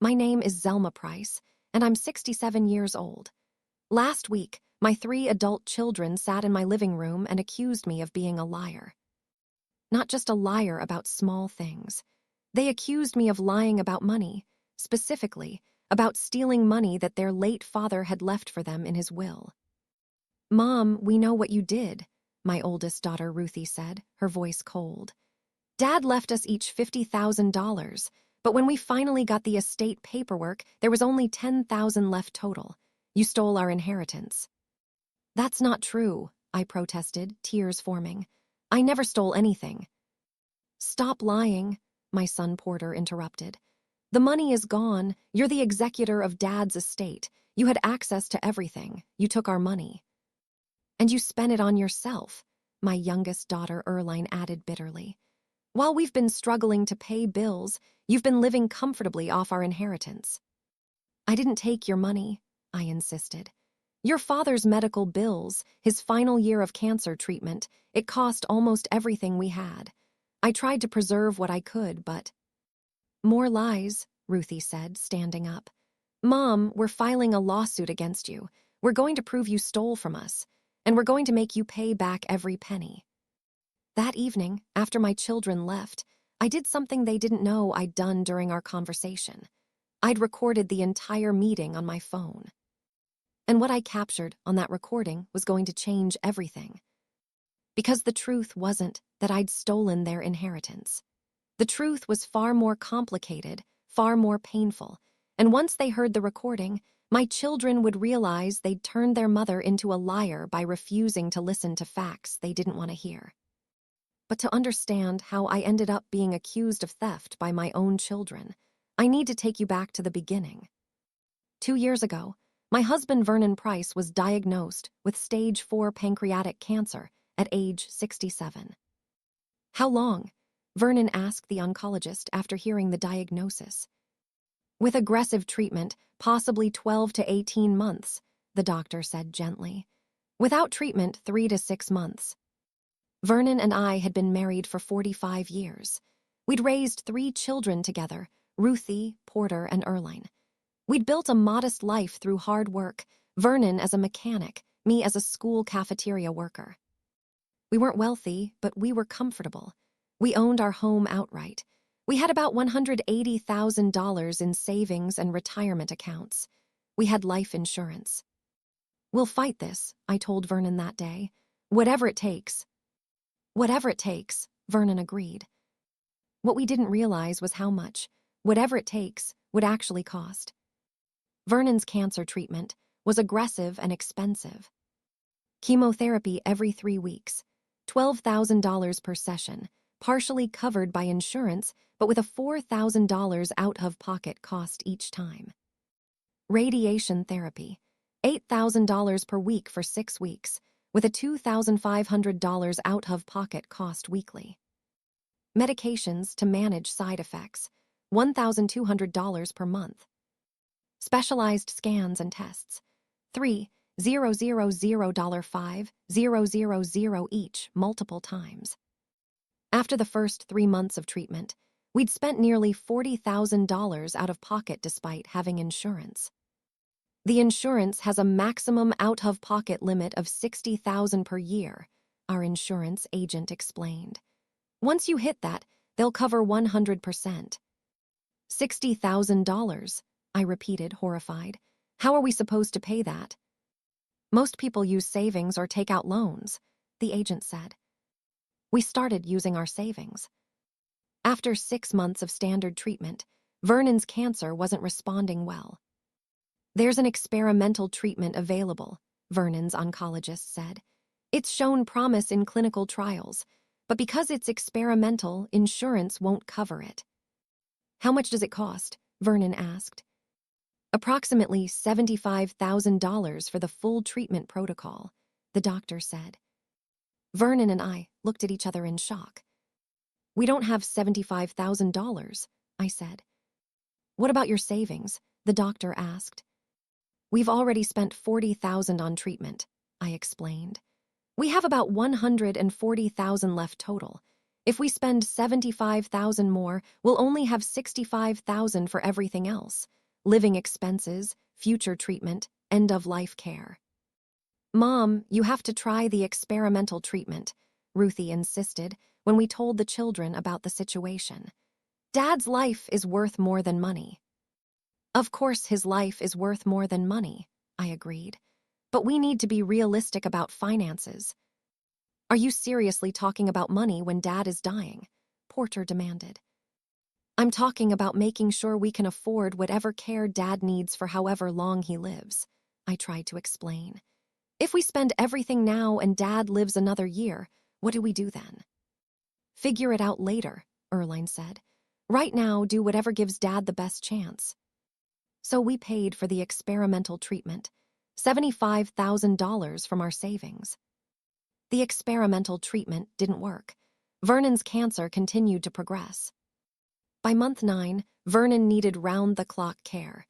My name is Zelma Price, and I'm 67 years old. Last week, my 3 adult children sat in my living room and accused me of being a liar. Not just a liar about small things. They accused me of lying about money, specifically about stealing money that their late father had left for them in his will. "Mom, we know what you did," my oldest daughter Ruthie said, her voice cold. "Dad left us each $50,000, but when we finally got the estate paperwork, there was only $10,000 left total. You stole our inheritance." "That's not true," I protested, tears forming. "I never stole anything." "Stop lying," my son Porter interrupted. "The money is gone. You're the executor of Dad's estate. You had access to everything. You took our money." "And you spent it on yourself," my youngest daughter Erline added bitterly. "While we've been struggling to pay bills, you've been living comfortably off our inheritance." "I didn't take your money," I insisted. "Your father's medical bills, his final year of cancer treatment, it cost almost everything we had. I tried to preserve what I could, but—" "More lies," Ruthie said, standing up. "Mom, we're filing a lawsuit against you. We're going to prove you stole from us, and we're going to make you pay back every penny." That evening, after my children left, I did something they didn't know I'd done during our conversation. I'd recorded the entire meeting on my phone. And what I captured on that recording was going to change everything. Because the truth wasn't that I'd stolen their inheritance. The truth was far more complicated, far more painful, and once they heard the recording, my children would realize they'd turned their mother into a liar by refusing to listen to facts they didn't want to hear. But to understand how I ended up being accused of theft by my own children, I need to take you back to the beginning. 2 years ago, my husband Vernon Price was diagnosed with stage 4 pancreatic cancer at age 67. "How long?" Vernon asked the oncologist after hearing the diagnosis. "With aggressive treatment, possibly 12 to 18 months, the doctor said gently. "Without treatment, 3 to 6 months. Vernon and I had been married for 45 years. We'd raised 3 children together, Ruthie, Porter, and Erline. We'd built a modest life through hard work, Vernon as a mechanic, me as a school cafeteria worker. We weren't wealthy, but we were comfortable. We owned our home outright. We had about $180,000 in savings and retirement accounts. We had life insurance. "We'll fight this," I told Vernon that day. "Whatever it takes." "Whatever it takes," Vernon agreed. What we didn't realize was how much "whatever it takes" would actually cost. Vernon's cancer treatment was aggressive and expensive. Chemotherapy every 3 weeks, $12,000 per session, partially covered by insurance, but with a $4,000 out-of-pocket cost each time. Radiation therapy, $8,000 per week for 6 weeks, with a $2,500 out-of-pocket cost weekly. Medications to manage side effects, $1,200 per month. Specialized scans and tests, $3,000, $5,000 each, multiple times. After the first 3 months of treatment, we'd spent nearly $40,000 out of pocket despite having insurance. The insurance has a maximum out-of-pocket limit of $60,000 per year, our insurance agent explained. Once you hit that, they'll cover 100%. $60,000, I repeated, horrified. "How are we supposed to pay that?" "Most people use savings or take out loans," the agent said. We started using our savings. After 6 months of standard treatment, Vernon's cancer wasn't responding well. "There's an experimental treatment available," Vernon's oncologist said. "It's shown promise in clinical trials, but because it's experimental, insurance won't cover it." "How much does it cost?" Vernon asked. "Approximately $75,000 for the full treatment protocol," the doctor said. Vernon and I looked at each other in shock. "We don't have $75,000, I said. "What about your savings?" the doctor asked. "We've already spent $40,000 on treatment," I explained. "We have about $140,000 left total. If we spend $75,000 more, we'll only have $65,000 for everything else: living expenses, future treatment, end-of-life care. Mom, you have to try the experimental treatment, Ruthie insisted when we told the children about the situation. Dad's life is worth more than money. Of course his life is worth more than money, I agreed. But we need to be realistic about finances. Are you seriously talking about money when Dad is dying? Porter demanded. I'm talking about making sure we can afford whatever care Dad needs for however long he lives, I tried to explain. If we spend everything now and Dad lives another year, what do we do then? Figure it out later, Erline said. Right now, do whatever gives Dad the best chance. So we paid for the experimental treatment, $75,000 from our savings. The experimental treatment didn't work. Vernon's cancer continued to progress. By month 9, Vernon needed round-the-clock care.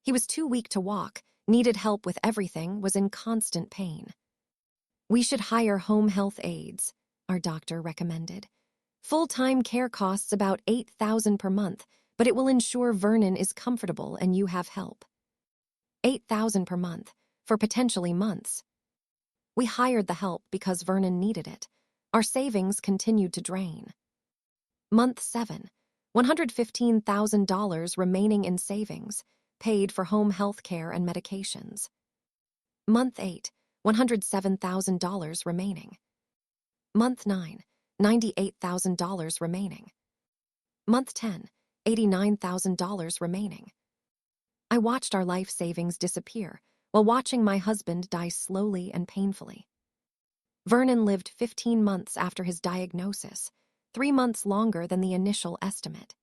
He was too weak to walk, needed help with everything, was in constant pain. We should hire home health aides, our doctor recommended. Full-time care costs about $8,000 per month, but it will ensure Vernon is comfortable and you have help. $8,000 per month, for potentially months. We hired the help because Vernon needed it. Our savings continued to drain. Month 7, $115,000 remaining in savings, paid for home health care and medications. Month 8, $107,000 remaining. Month 9, $98,000 remaining. Month 10, $89,000 remaining. I watched our life savings disappear while watching my husband die slowly and painfully. Vernon lived 15 months after his diagnosis, 3 months longer than the initial estimate.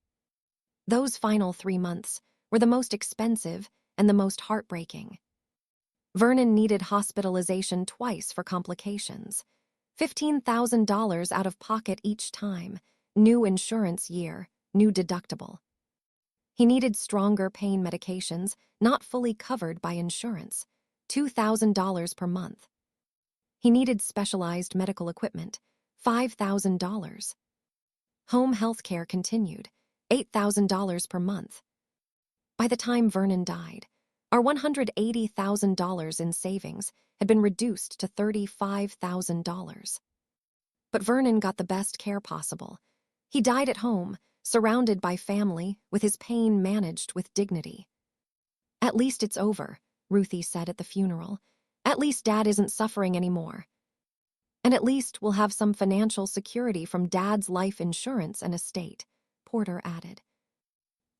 Those final 3 months were the most expensive and the most heartbreaking. Vernon needed hospitalization twice for complications, $15,000 out of pocket each time, new insurance year, new deductible. He needed stronger pain medications, not fully covered by insurance, $2,000 per month. He needed specialized medical equipment, $5,000. Home health care continued, $8,000 per month. By the time Vernon died, our $180,000 in savings had been reduced to $35,000. But Vernon got the best care possible. He died at home, surrounded by family, with his pain managed with dignity. At least it's over, Ruthie said at the funeral. At least Dad isn't suffering anymore. And at least we'll have some financial security from Dad's life insurance and estate, Porter added.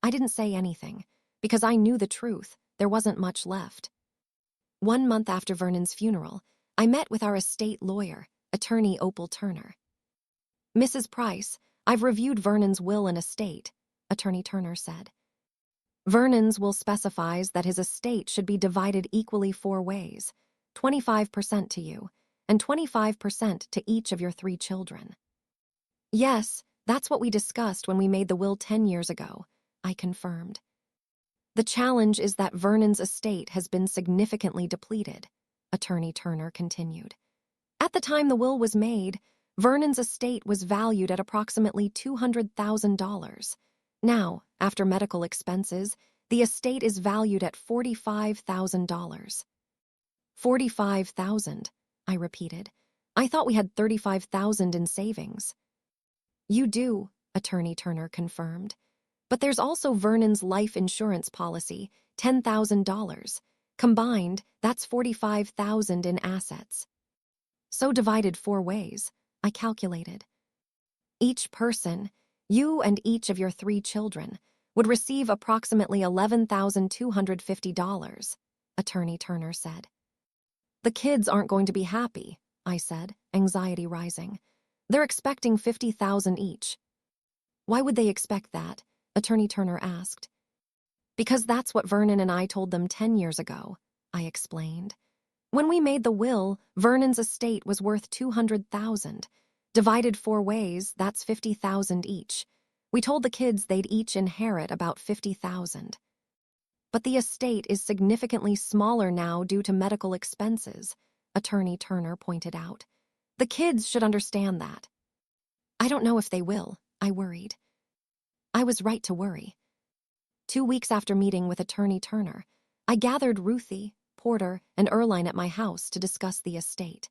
I didn't say anything, because I knew the truth. There wasn't much left. 1 month after Vernon's funeral, I met with our estate lawyer, attorney Opal Turner. Mrs. Price, I've reviewed Vernon's will and estate, Attorney Turner said. Vernon's will specifies that his estate should be divided equally 4 ways, 25% to you, and 25% to each of your 3 children. Yes, that's what we discussed when we made the will 10 years ago, I confirmed. The challenge is that Vernon's estate has been significantly depleted, Attorney Turner continued. At the time the will was made, Vernon's estate was valued at approximately $200,000. Now, after medical expenses, the estate is valued at $45,000. $45,000, I repeated. I thought we had $35,000 in savings. You do, Attorney Turner confirmed. But there's also Vernon's life insurance policy, $10,000. Combined, that's $45,000 in assets. So divided 4 ways, I calculated. Each person, you and each of your 3 children, would receive approximately $11,250, Attorney Turner said. The kids aren't going to be happy, I said, anxiety rising. They're expecting $50,000 each. Why would they expect that? Attorney Turner asked. Because that's what Vernon and I told them 10 years ago, I explained. When we made the will, Vernon's estate was worth $200,000. Divided 4 ways, that's $50,000 each. We told the kids they'd each inherit about $50,000. But the estate is significantly smaller now due to medical expenses, Attorney Turner pointed out. The kids should understand that. I don't know if they will, I worried. I was right to worry. 2 weeks after meeting with Attorney Turner, I gathered Ruthie, Porter, and Erline at my house to discuss the estate.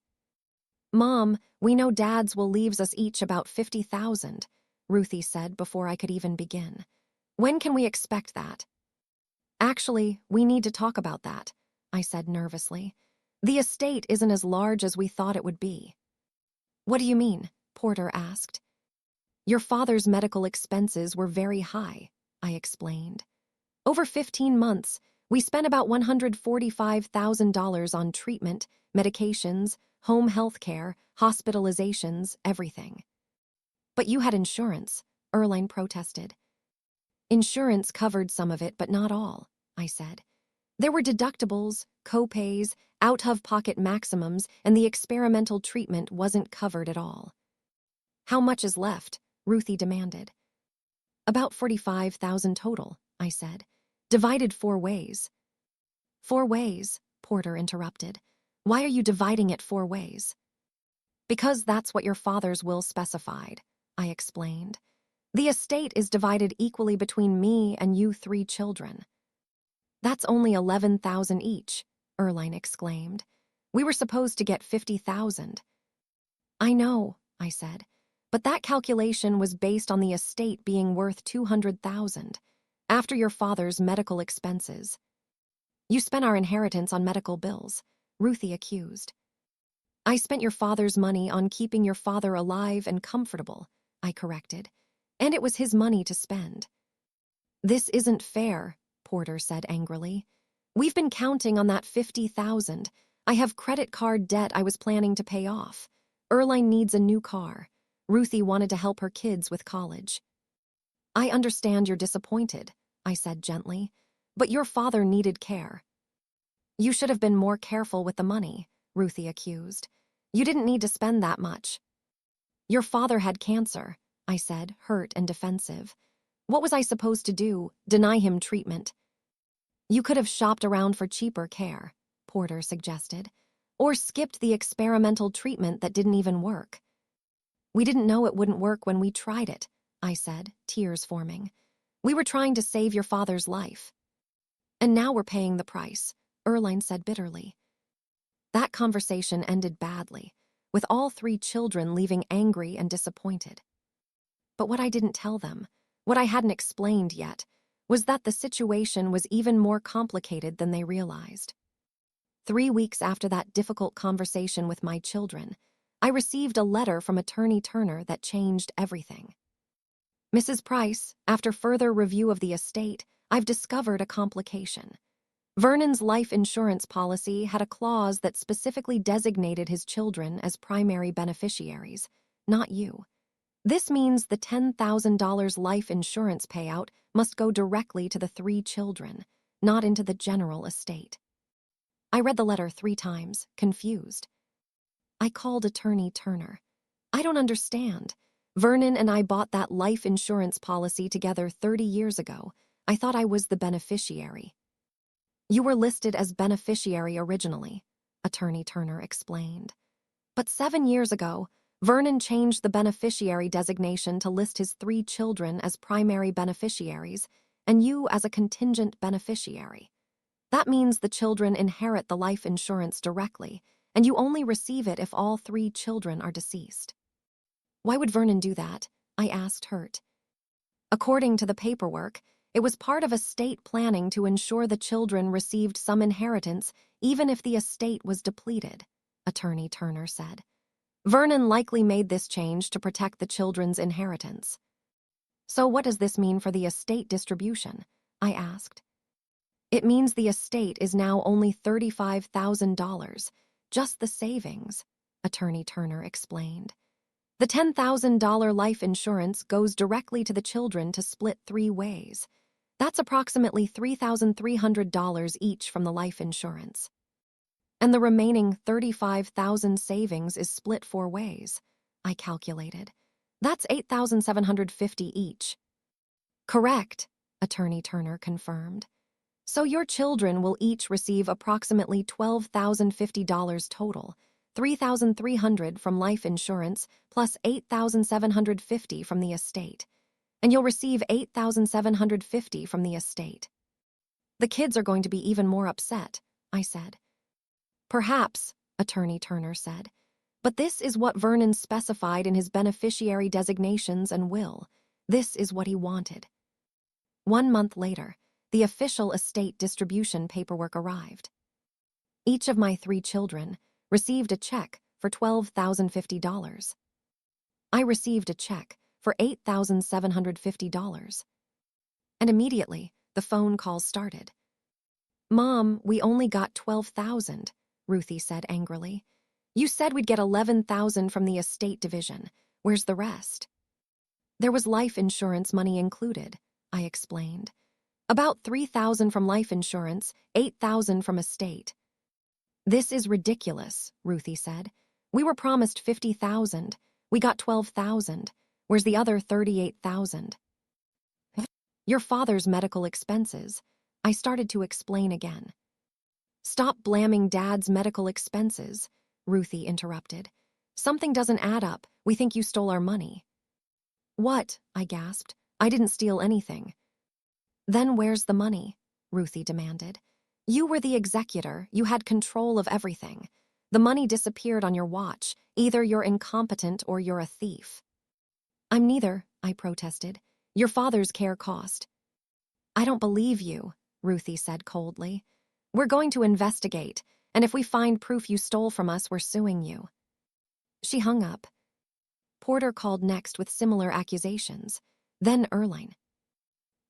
"Mom, we know Dad's will leaves us each about $50,000, Ruthie said before I could even begin. "When can we expect that?" "Actually, we need to talk about that," I said nervously. "The estate isn't as large as we thought it would be." "What do you mean?" Porter asked. "Your father's medical expenses were very high," I explained. "Over 15 months, we spent about $145,000 on treatment, medications, home health care, hospitalizations, everything." "But you had insurance," Erline protested. "Insurance covered some of it, but not all," I said. "There were deductibles, co-pays, out-of-pocket maximums, and the experimental treatment wasn't covered at all." "How much is left?" Ruthie demanded. "About 45,000 total," I said. "Divided 4 ways." "4 ways," Porter interrupted. "Why are you dividing it 4 ways?" "Because that's what your father's will specified," I explained. "The estate is divided equally between me and you 3 children." "That's only 11,000 each," Erline exclaimed. "We were supposed to get 50,000. "I know," I said, "but that calculation was based on the estate being worth 200,000, after your father's medical expenses." "You spent our inheritance on medical bills," Ruthie accused. "I spent your father's money on keeping your father alive and comfortable," I corrected. "And it was his money to spend." "This isn't fair," Porter said angrily. "We've been counting on that 50,000. I have credit card debt I was planning to pay off. Erline needs a new car. Ruthie wanted to help her kids with college." "I understand you're disappointed," I said gently, "but your father needed care." "You should have been more careful with the money," Ruthie accused. "You didn't need to spend that much." "Your father had cancer," I said, hurt and defensive. "What was I supposed to do, deny him treatment?" "You could have shopped around for cheaper care," Porter suggested, "or skipped the experimental treatment that didn't even work." "We didn't know it wouldn't work when we tried it," I said, tears forming. "We were trying to save your father's life." "And now we're paying the price," Erline said bitterly. That conversation ended badly, with all 3 children leaving angry and disappointed. But what I didn't tell them, what I hadn't explained yet, was that the situation was even more complicated than they realized. 3 weeks after that difficult conversation with my children, I received a letter from Attorney Turner that changed everything. "Mrs. Price, after further review of the estate, I've discovered a complication. Vernon's life insurance policy had a clause that specifically designated his children as primary beneficiaries, not you. This means the $10,000 life insurance payout must go directly to the 3 children, not into the general estate." I read the letter 3 times, confused. I called Attorney Turner. "I don't understand. Vernon and I bought that life insurance policy together 30 years ago. I thought I was the beneficiary." "You were listed as beneficiary originally," Attorney Turner explained. "But 7 years ago, Vernon changed the beneficiary designation to list his 3 children as primary beneficiaries and you as a contingent beneficiary. That means the children inherit the life insurance directly, and you only receive it if all 3 children are deceased." "Why would Vernon do that?" I asked, hurt. "According to the paperwork, it was part of estate planning to ensure the children received some inheritance even if the estate was depleted," Attorney Turner said. "Vernon likely made this change to protect the children's inheritance." "So what does this mean for the estate distribution?" I asked. "It means the estate is now only $35,000, just the savings," Attorney Turner explained. "The $10,000 life insurance goes directly to the children to split 3 ways. That's approximately $3,300 each from the life insurance. And the remaining $35,000 savings is split 4 ways," I calculated. "That's $8,750 each." "Correct," Attorney Turner confirmed. "So your children will each receive approximately $12,050 total, $3,300 from life insurance plus $8,750 from the estate. And you'll receive $8,750 from the estate. The kids are going to be even more upset, I said. Perhaps, Attorney Turner said. But this is what Vernon specified in his beneficiary designations and will. This is what he wanted. 1 month later, the official estate distribution paperwork arrived. Each of my 3 children received a check for $12,050. I received a check for $8,750. And immediately, the phone calls started. Mom, we only got $12,000, Ruthie said angrily. You said we'd get $11,000 from the estate division. Where's the rest? There was life insurance money included, I explained. About $3,000 from life insurance, $8,000 from estate. This is ridiculous, Ruthie said. We were promised $50,000. We got $12,000. Where's the other $38,000? Your father's medical expenses. I started to explain again. Stop blaming Dad's medical expenses, Ruthie interrupted. Something doesn't add up. We think you stole our money. What? I gasped. I didn't steal anything. Then where's the money? Ruthie demanded. You were the executor. You had control of everything. The money disappeared on your watch. Either you're incompetent or you're a thief. I'm neither, I protested. Your father's care cost. I don't believe you, Ruthie said coldly. We're going to investigate, and if we find proof you stole from us, we're suing you. She hung up. Porter called next with similar accusations. Then Erline.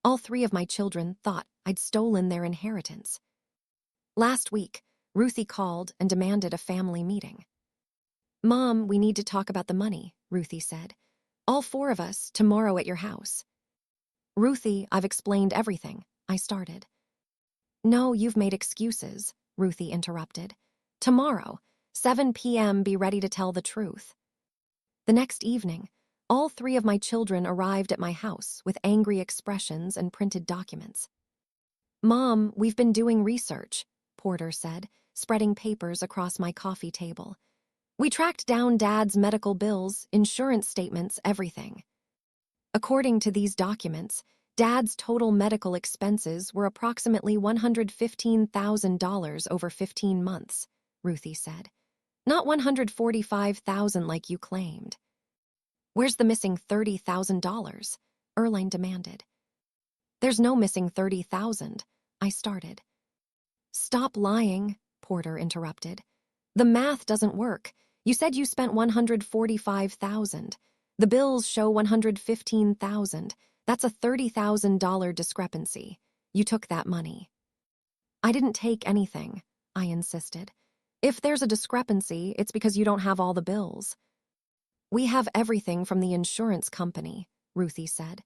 All 3 of my children thought I'd stolen their inheritance. Last week, Ruthie called and demanded a family meeting. Mom, we need to talk about the money, Ruthie said. All 4 of us, tomorrow at your house. Ruthie, I've explained everything, I started. No, you've made excuses, Ruthie interrupted. Tomorrow, 7 p.m., be ready to tell the truth. The next evening, all 3 of my children arrived at my house with angry expressions and printed documents. Mom, we've been doing research, Porter said, spreading papers across my coffee table. We tracked down Dad's medical bills, insurance statements, everything. According to these documents, Dad's total medical expenses were approximately $115,000 over 15 months, Ruthie said. Not $145,000 like you claimed. Where's the missing $30,000? Erline demanded. There's no missing $30,000, I started. Stop lying, Porter interrupted. The math doesn't work. You said you spent $145,000. The bills show $115,000. That's a $30,000 discrepancy. You took that money. I didn't take anything, I insisted. If there's a discrepancy, it's because you don't have all the bills. We have everything from the insurance company, Ruthie said.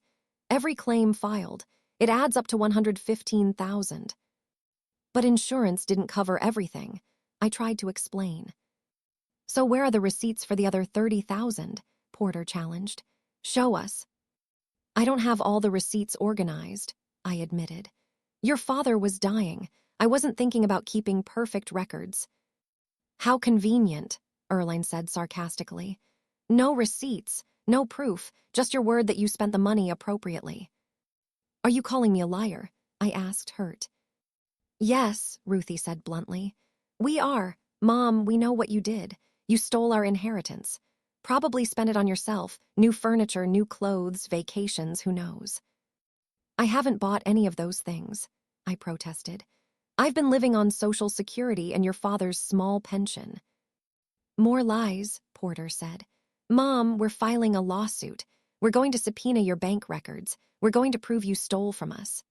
Every claim filed. It adds up to $115,000. But insurance didn't cover everything, I tried to explain. So where are the receipts for the other $30,000? Porter challenged. Show us. I don't have all the receipts organized, I admitted. Your father was dying. I wasn't thinking about keeping perfect records. How convenient, Erline said sarcastically. No receipts, no proof, just your word that you spent the money appropriately. Are you calling me a liar? I asked, hurt. Yes, Ruthie said bluntly. We are. Mom, we know what you did. You stole our inheritance. Probably spent it on yourself, new furniture, new clothes, vacations, who knows. I haven't bought any of those things, I protested. I've been living on Social Security and your father's small pension. More lies, Porter said. Mom, we're filing a lawsuit. We're going to subpoena your bank records. We're going to prove you stole from us.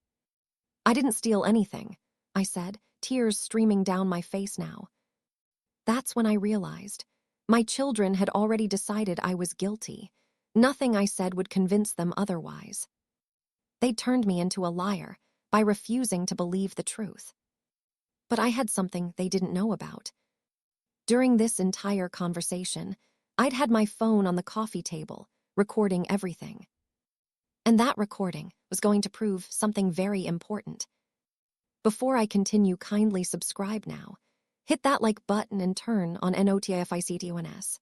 I didn't steal anything, I said, tears streaming down my face now. That's when I realized. My children had already decided I was guilty. Nothing I said would convince them otherwise. They turned me into a liar by refusing to believe the truth. But I had something they didn't know about. During this entire conversation, I'd had my phone on the coffee table, recording everything. And that recording was going to prove something very important. Before I continue, kindly subscribe now. Hit that like button and turn on NOTIFICTONS.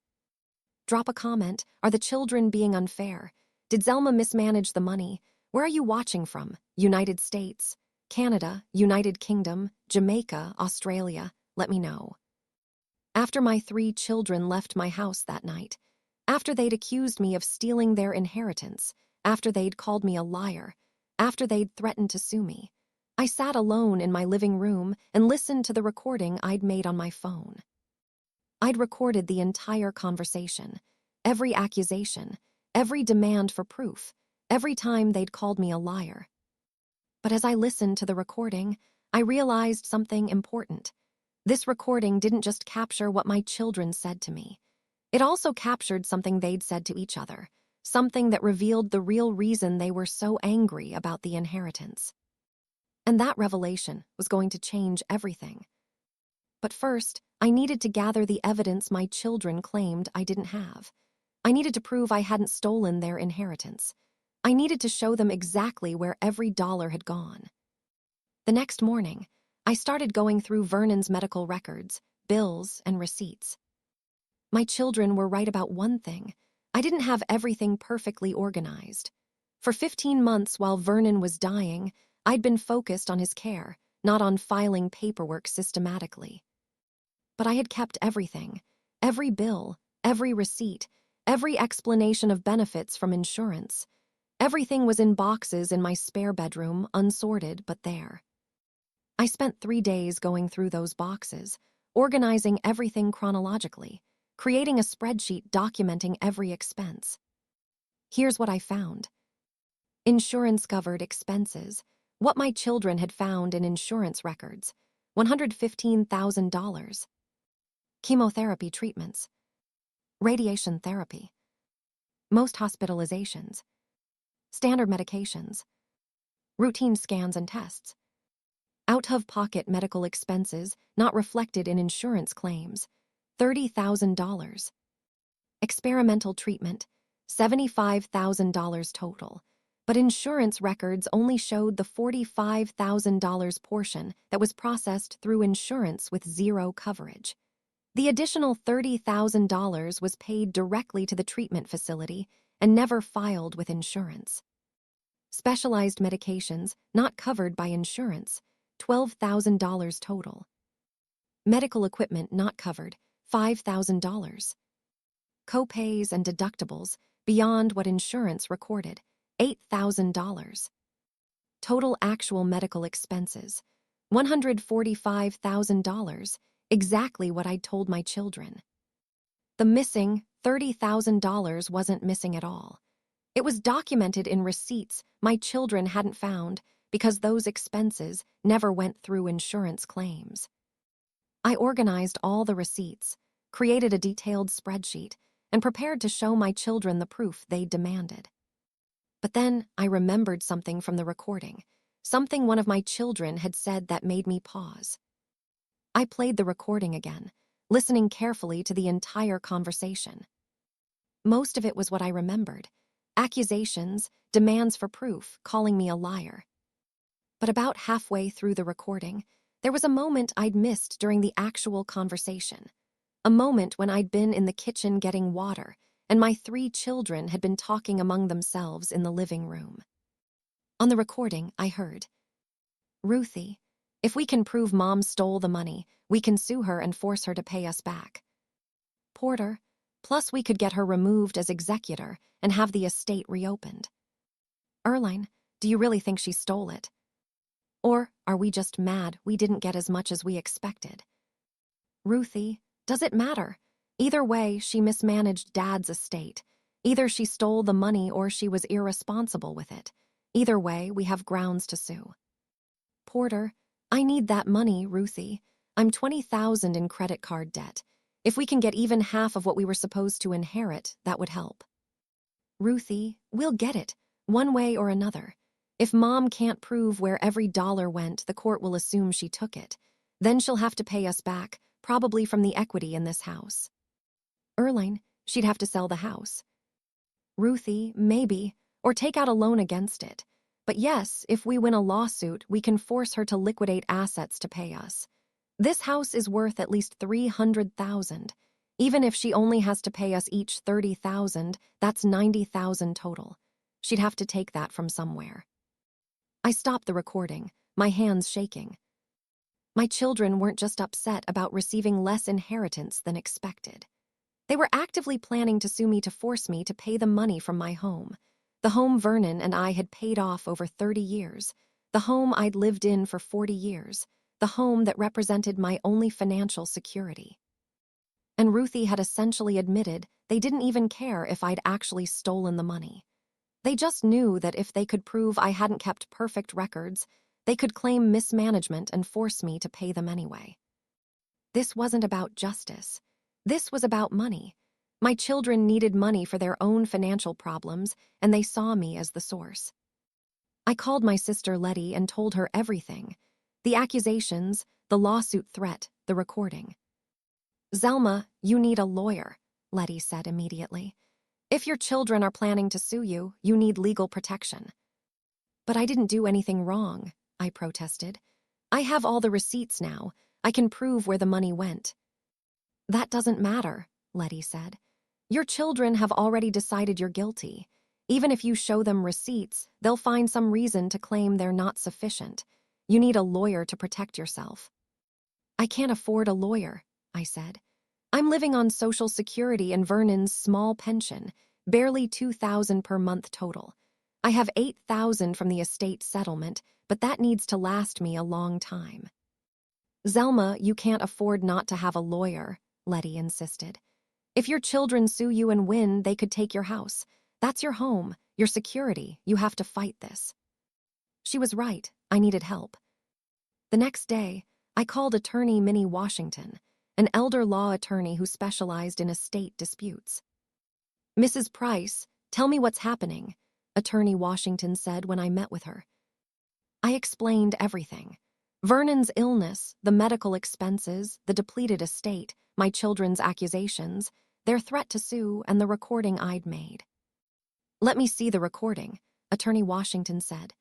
Drop a comment. Are the children being unfair? Did Zelma mismanage the money? Where are you watching from? United States, Canada, United Kingdom, Jamaica, Australia? Let me know. After my 3 children left my house that night, after they'd accused me of stealing their inheritance, after they'd called me a liar, after they'd threatened to sue me, I sat alone in my living room and listened to the recording I'd made on my phone. I'd recorded the entire conversation, every accusation, every demand for proof, every time they'd called me a liar. But as I listened to the recording, I realized something important. This recording didn't just capture what my children said to me. It also captured something they'd said to each other, something that revealed the real reason they were so angry about the inheritance. And that revelation was going to change everything. But first, I needed to gather the evidence my children claimed I didn't have. I needed to prove I hadn't stolen their inheritance. I needed to show them exactly where every dollar had gone. The next morning, I started going through Vernon's medical records, bills, and receipts. My children were right about one thing. I didn't have everything perfectly organized. For 15 months while Vernon was dying, I'd been focused on his care, not on filing paperwork systematically. But I had kept everything, every bill, every receipt, every explanation of benefits from insurance. Everything was in boxes in my spare bedroom, unsorted but there. I spent 3 days going through those boxes, organizing everything chronologically, creating a spreadsheet documenting every expense. Here's what I found. Insurance-covered expenses, what my children had found in insurance records, $115,000. Chemotherapy treatments, radiation therapy, most hospitalizations, standard medications, routine scans and tests, out-of-pocket medical expenses not reflected in insurance claims, $30,000. Experimental treatment, $75,000 total, but insurance records only showed the $45,000 portion that was processed through insurance with zero coverage. The additional $30,000 was paid directly to the treatment facility and never filed with insurance. Specialized medications not covered by insurance, $12,000 total. Medical equipment not covered, $5,000. Co-pays and deductibles beyond what insurance recorded, $8,000. Total actual medical expenses, $145,000, exactly what I'd told my children. The missing $30,000 wasn't missing at all. It was documented in receipts my children hadn't found because those expenses never went through insurance claims. I organized all the receipts, created a detailed spreadsheet, and prepared to show my children the proof they demanded. But then I remembered something from the recording, something one of my children had said that made me pause. I played the recording again, listening carefully to the entire conversation. Most of it was what I remembered: accusations, demands for proof, calling me a liar. But about halfway through the recording, there was a moment I'd missed during the actual conversation. A moment when I'd been in the kitchen getting water, and my 3 children had been talking among themselves in the living room. On the recording, I heard, "Ruthie, if we can prove Mom stole the money, we can sue her and force her to pay us back. Porter, plus we could get her removed as executor and have the estate reopened. Erline, do you really think she stole it? Or are we just mad we didn't get as much as we expected? Ruthie, does it matter? Either way, she mismanaged Dad's estate. Either she stole the money or she was irresponsible with it. Either way, we have grounds to sue. Porter, I need that money, Ruthie. I'm $20,000 in credit card debt. If we can get even half of what we were supposed to inherit, that would help. Ruthie, we'll get it, one way or another. If Mom can't prove where every dollar went, the court will assume she took it. Then she'll have to pay us back, probably from the equity in this house. Erline, she'd have to sell the house. Ruthie, maybe, or take out a loan against it. But yes, if we win a lawsuit, we can force her to liquidate assets to pay us. This house is worth at least $300,000. Even if she only has to pay us each $30,000, that's $90,000 total. She'd have to take that from somewhere. I stopped the recording, my hands shaking. My children weren't just upset about receiving less inheritance than expected. They were actively planning to sue me to force me to pay the money from my home. The home Vernon and I had paid off over 30 years. The home I'd lived in for 40 years. The home that represented my only financial security. And Ruthie had essentially admitted they didn't even care if I'd actually stolen the money. They just knew that if they could prove I hadn't kept perfect records, they could claim mismanagement and force me to pay them anyway. This wasn't about justice. This was about money. My children needed money for their own financial problems, and they saw me as the source. I called my sister Letty and told her everything. The accusations, the lawsuit threat, the recording. "Zelma, you need a lawyer," Letty said immediately. "If your children are planning to sue you, you need legal protection." "But I didn't do anything wrong," I protested. "I have all the receipts now. I can prove where the money went." "That doesn't matter," Letty said. "Your children have already decided you're guilty. Even if you show them receipts, they'll find some reason to claim they're not sufficient. You need a lawyer to protect yourself." "I can't afford a lawyer," I said. "I'm living on Social Security and Vernon's small pension, barely $2,000 per month total. I have $8,000 from the estate settlement, but that needs to last me a long time." "Zelma, you can't afford not to have a lawyer," Letty insisted. "If your children sue you and win, they could take your house. That's your home, your security. You have to fight this." She was right. I needed help. The next day, I called attorney Minnie Washington, an elder law attorney who specialized in estate disputes. "Mrs. Price, tell me what's happening," Attorney Washington said when I met with her. I explained everything. Vernon's illness, the medical expenses, the depleted estate, my children's accusations, their threat to sue, and the recording I'd made. "Let me see the recording," Attorney Washington said.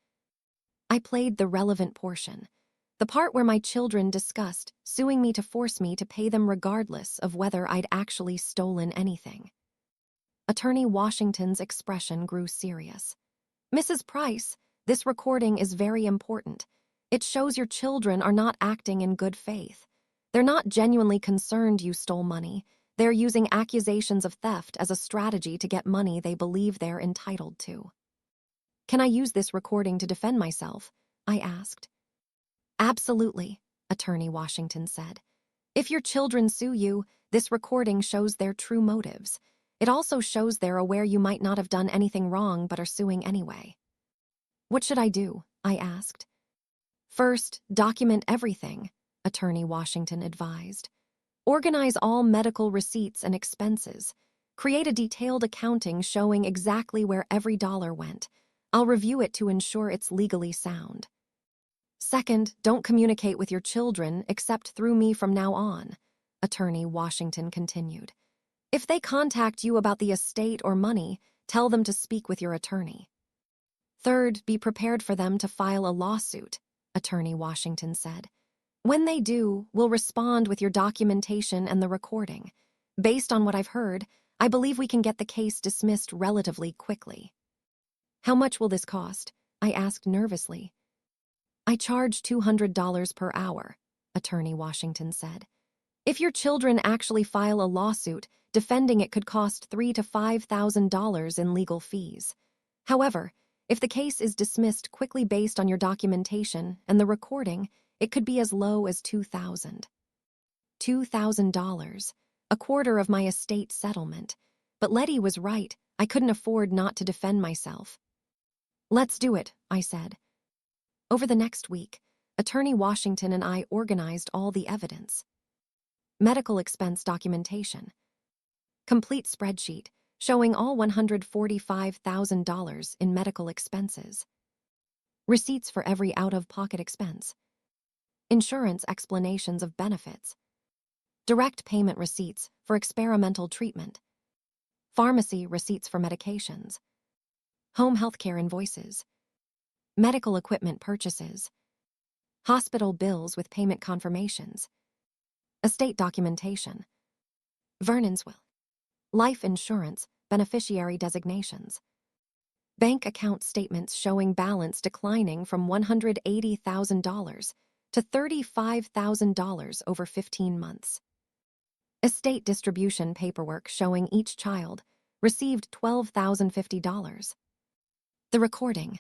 I played the relevant portion, the part where my children discussed suing me to force me to pay them regardless of whether I'd actually stolen anything. Attorney Washington's expression grew serious. "Mrs. Price, this recording is very important. It shows your children are not acting in good faith. They're not genuinely concerned you stole money. They're using accusations of theft as a strategy to get money they believe they're entitled to." "Can I use this recording to defend myself?" I asked. "Absolutely," Attorney Washington said. "If your children sue you, this recording shows their true motives. It also shows they're aware you might not have done anything wrong but are suing anyway." "What should I do?" I asked. "First, document everything," Attorney Washington advised. "Organize all medical receipts and expenses. Create a detailed accounting showing exactly where every dollar went. I'll review it to ensure it's legally sound. Second, don't communicate with your children except through me from now on," Attorney Washington continued. "If they contact you about the estate or money, tell them to speak with your attorney. Third, be prepared for them to file a lawsuit," Attorney Washington said. "When they do, we'll respond with your documentation and the recording. Based on what I've heard, I believe we can get the case dismissed relatively quickly." "How much will this cost?" I asked nervously. "I charge $200 per hour," Attorney Washington said. "If your children actually file a lawsuit, defending it could cost $3,000 to $5,000 in legal fees. However, if the case is dismissed quickly based on your documentation and the recording, it could be as low as $2,000. $2,000, a quarter of my estate settlement. But Letty was right. I couldn't afford not to defend myself. "Let's do it," I said. Over the next week, Attorney Washington and I organized all the evidence. Medical expense documentation. Complete spreadsheet showing all $145,000 in medical expenses. Receipts for every out-of-pocket expense. Insurance explanations of benefits. Direct payment receipts for experimental treatment. Pharmacy receipts for medications. Home healthcare invoices. Medical equipment purchases. Hospital bills with payment confirmations. Estate documentation. Vernon's will. Life insurance, beneficiary designations. Bank account statements showing balance declining from $180,000 to $35,000 over 15 months. Estate distribution paperwork showing each child received $12,050. The recording.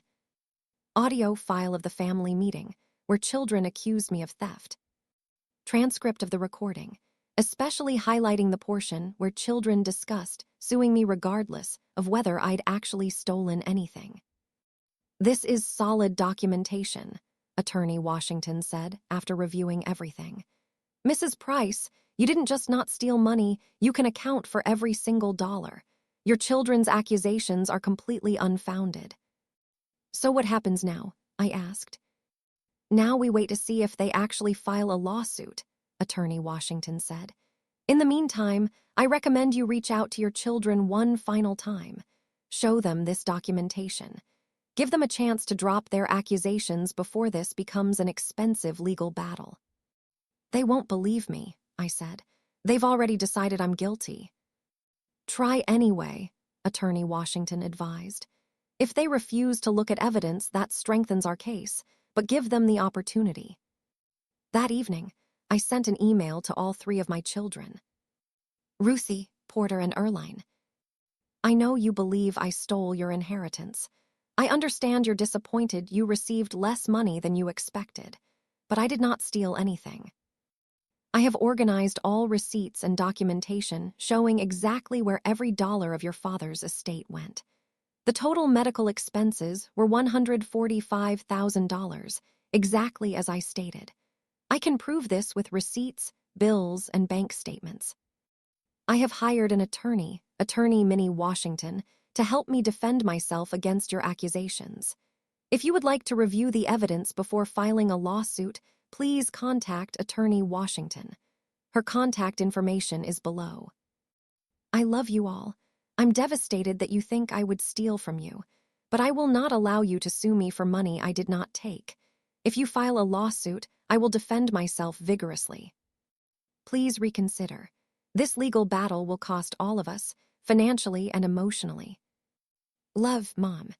Audio file of the family meeting where children accused me of theft. Transcript of the recording, especially highlighting the portion where children discussed suing me regardless of whether I'd actually stolen anything. This is solid documentation, Attorney Washington said after reviewing everything. Mrs. Price, you didn't just not steal money, you can account for every single dollar. Your children's accusations are completely unfounded. So what happens now? I asked. Now we wait to see if they actually file a lawsuit, Attorney Washington said. In the meantime, I recommend you reach out to your children one final time. Show them this documentation. Give them a chance to drop their accusations before this becomes an expensive legal battle. They won't believe me, I said. They've already decided I'm guilty. Try anyway, Attorney Washington advised. If they refuse to look at evidence, that strengthens our case, but give them the opportunity. That evening, I sent an email to all three of my children. Ruthie, Porter, and Erline. I know you believe I stole your inheritance. I understand you're disappointed you received less money than you expected, but I did not steal anything. I have organized all receipts and documentation showing exactly where every dollar of your father's estate went. The total medical expenses were $145,000, exactly as I stated. I can prove this with receipts, bills, and bank statements. I have hired an attorney, Attorney Minnie Washington, to help me defend myself against your accusations. If you would like to review the evidence before filing a lawsuit, please contact Attorney Washington. Her contact information is below. I love you all. I'm devastated that you think I would steal from you, but I will not allow you to sue me for money I did not take. If you file a lawsuit, I will defend myself vigorously. Please reconsider. This legal battle will cost all of us, financially and emotionally. Love, Mom.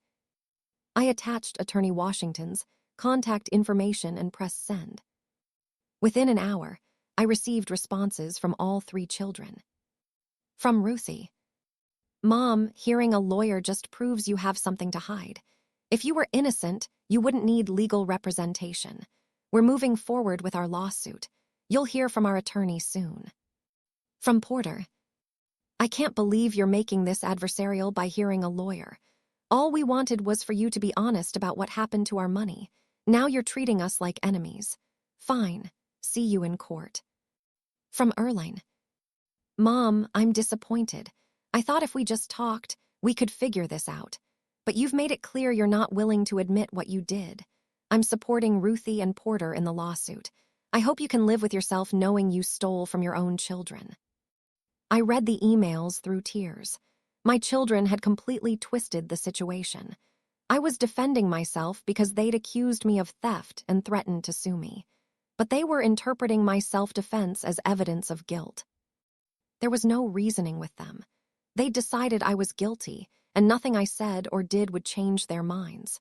I attached Attorney Washington's contact information and pressed send. Within an hour, I received responses from all three children. From Ruthie. Mom, hearing a lawyer just proves you have something to hide. If you were innocent, you wouldn't need legal representation. We're moving forward with our lawsuit. You'll hear from our attorney soon. From Porter. I can't believe you're making this adversarial by hearing a lawyer. All we wanted was for you to be honest about what happened to our money. Now you're treating us like enemies. Fine. See you in court. From Erline. Mom, I'm disappointed. I thought if we just talked, we could figure this out. But you've made it clear you're not willing to admit what you did. I'm supporting Ruthie and Porter in the lawsuit. I hope you can live with yourself knowing you stole from your own children. I read the emails through tears. My children had completely twisted the situation. I was defending myself because they'd accused me of theft and threatened to sue me. But they were interpreting my self-defense as evidence of guilt. There was no reasoning with them. They decided I was guilty, and nothing I said or did would change their minds.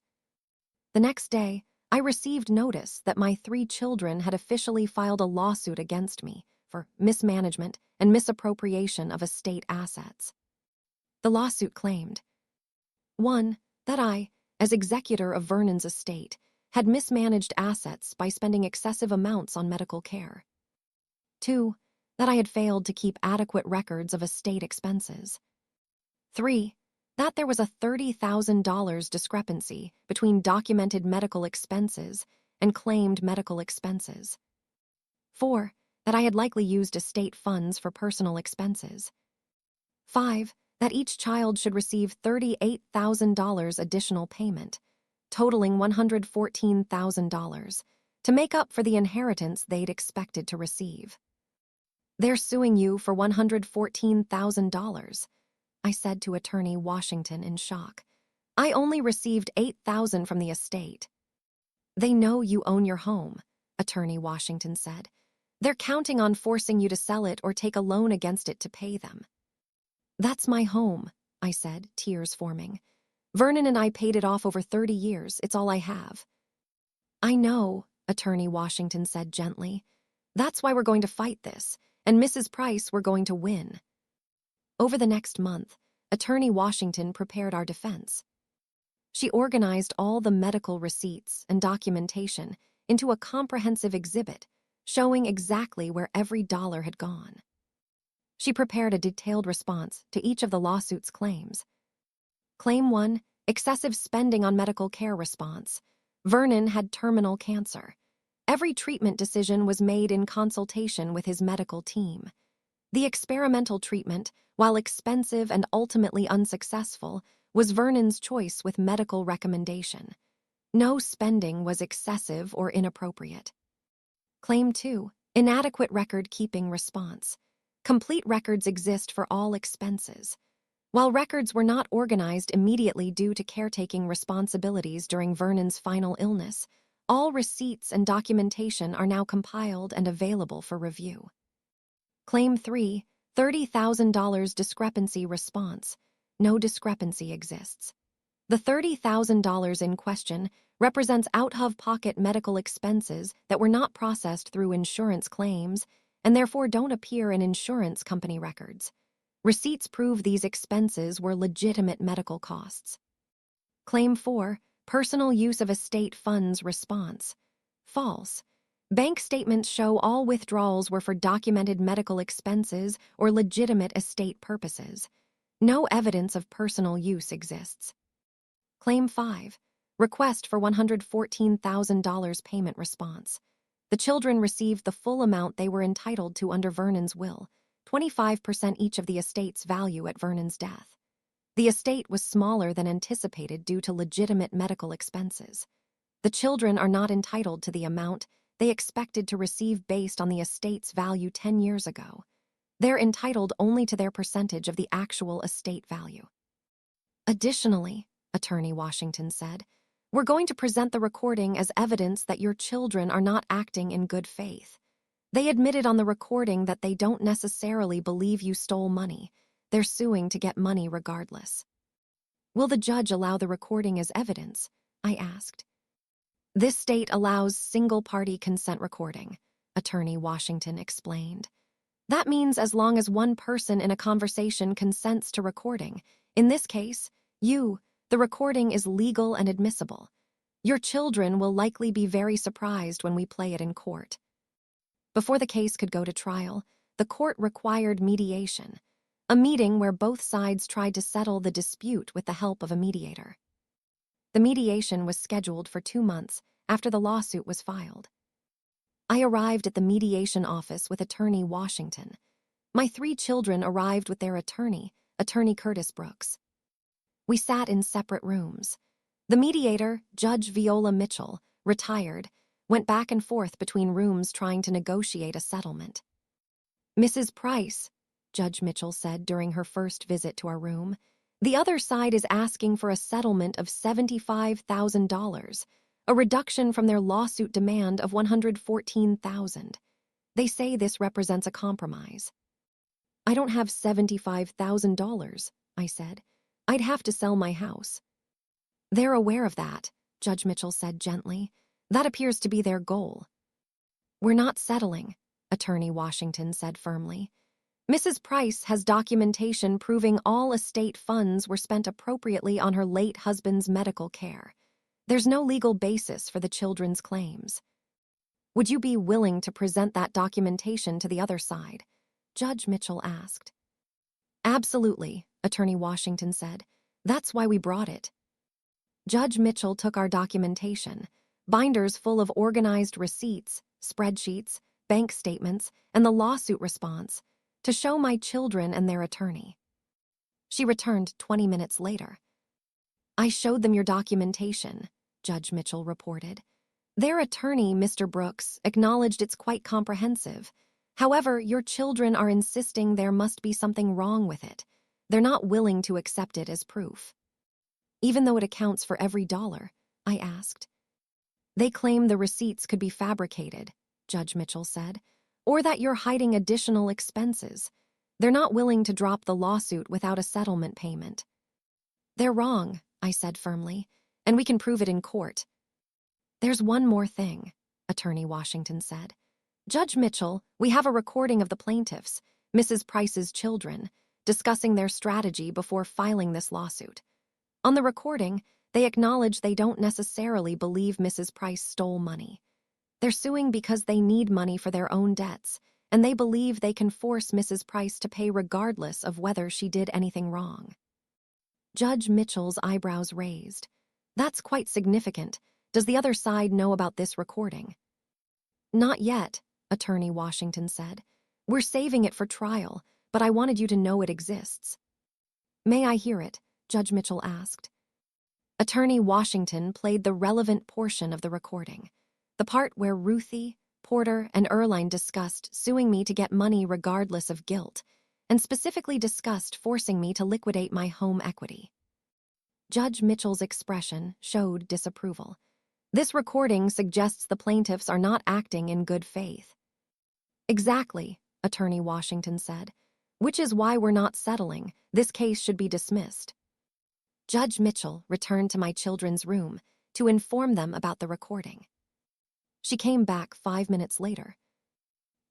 The next day, I received notice that my three children had officially filed a lawsuit against me for mismanagement and misappropriation of estate assets. The lawsuit claimed 1. That I, as executor of Vernon's estate, had mismanaged assets by spending excessive amounts on medical care. 2. That I had failed to keep adequate records of estate expenses. 3. That there was a $30,000 discrepancy between documented medical expenses and claimed medical expenses. 4. That I had likely used estate funds for personal expenses. 5. That each child should receive $38,000 additional payment, totaling $114,000, to make up for the inheritance they'd expected to receive. They're suing you for $114,000, I said to Attorney Washington in shock. I only received $8,000 from the estate. They know you own your home, Attorney Washington said. They're counting on forcing you to sell it or take a loan against it to pay them. That's my home, I said, tears forming. Vernon and I paid it off over 30 years. It's all I have. I know, Attorney Washington said gently. That's why we're going to fight this, and Mrs. Price, we're going to win. Over the next month, Attorney Washington prepared our defense. She organized all the medical receipts and documentation into a comprehensive exhibit showing exactly where every dollar had gone. She prepared a detailed response to each of the lawsuit's claims. Claim 1, excessive spending on medical care response. Vernon had terminal cancer. Every treatment decision was made in consultation with his medical team. The experimental treatment, while expensive and ultimately unsuccessful, was Vernon's choice with medical recommendation. No spending was excessive or inappropriate. Claim 2, inadequate record-keeping response. Complete records exist for all expenses. While records were not organized immediately due to caretaking responsibilities during Vernon's final illness, all receipts and documentation are now compiled and available for review. Claim 3, $30,000 discrepancy response. No discrepancy exists. The $30,000 in question represents out-of-pocket medical expenses that were not processed through insurance claims and therefore don't appear in insurance company records. Receipts prove these expenses were legitimate medical costs. Claim 4, personal use of estate funds response. False. Bank statements show all withdrawals were for documented medical expenses or legitimate estate purposes. No evidence of personal use exists. Claim 5, request for $114,000 payment response. The children received the full amount they were entitled to under Vernon's will, 25% each of the estate's value at Vernon's death. The estate was smaller than anticipated due to legitimate medical expenses. The children are not entitled to the amount they expected to receive based on the estate's value 10 years ago. They're entitled only to their percentage of the actual estate value. Additionally, Attorney Washington said, we're going to present the recording as evidence that your children are not acting in good faith. They admitted on the recording that they don't necessarily believe you stole money. They're suing to get money regardless. Will the judge allow the recording as evidence? I asked. This state allows single-party consent recording, Attorney Washington explained. That means as long as one person in a conversation consents to recording, in this case, you, the recording is legal and admissible. Your children will likely be very surprised when we play it in court. Before the case could go to trial, the court required mediation, a meeting where both sides tried to settle the dispute with the help of a mediator. The mediation was scheduled for 2 months after the lawsuit was filed. I arrived at the mediation office with Attorney Washington. My 3 children arrived with their attorney, Attorney Curtis Brooks. We sat in separate rooms. The mediator, Judge Viola Mitchell, retired, went back and forth between rooms trying to negotiate a settlement. Mrs. Price, Judge Mitchell said during her first visit to our room, the other side is asking for a settlement of $75,000, a reduction from their lawsuit demand of $114,000. They say this represents a compromise. I don't have $75,000, I said. I'd have to sell my house. They're aware of that, Judge Mitchell said gently. That appears to be their goal. We're not settling, Attorney Washington said firmly. Mrs. Price has documentation proving all estate funds were spent appropriately on her late husband's medical care. There's no legal basis for the children's claims. Would you be willing to present that documentation to the other side? Judge Mitchell asked. Absolutely, Attorney Washington said. That's why we brought it. Judge Mitchell took our documentation, binders full of organized receipts, spreadsheets, bank statements, and the lawsuit response, to show my children and their attorney. She returned 20 minutes later. I showed them your documentation, Judge Mitchell reported. Their attorney, Mr. Brooks, acknowledged it's quite comprehensive. However, your children are insisting there must be something wrong with it. They're not willing to accept it as proof. Even though it accounts for every dollar, I asked. They claim the receipts could be fabricated, Judge Mitchell said, or that you're hiding additional expenses. They're not willing to drop the lawsuit without a settlement payment. They're wrong, I said firmly, and we can prove it in court. There's one more thing, Attorney Washington said. Judge Mitchell, we have a recording of the plaintiffs, Mrs. Price's children, discussing their strategy before filing this lawsuit. On the recording, they acknowledge they don't necessarily believe Mrs. Price stole money. They're suing because they need money for their own debts, and they believe they can force Mrs. Price to pay regardless of whether she did anything wrong. Judge Mitchell's eyebrows raised. That's quite significant. Does the other side know about this recording? Not yet, Attorney Washington said. We're saving it for trial, but I wanted you to know it exists. May I hear it? Judge Mitchell asked. Attorney Washington played the relevant portion of the recording, the part where Ruthie, Porter, and Erline discussed suing me to get money regardless of guilt, and specifically discussed forcing me to liquidate my home equity. Judge Mitchell's expression showed disapproval. This recording suggests the plaintiffs are not acting in good faith. Exactly, Attorney Washington said, which is why we're not settling. This case should be dismissed. Judge Mitchell returned to my children's room to inform them about the recording. She came back 5 minutes later.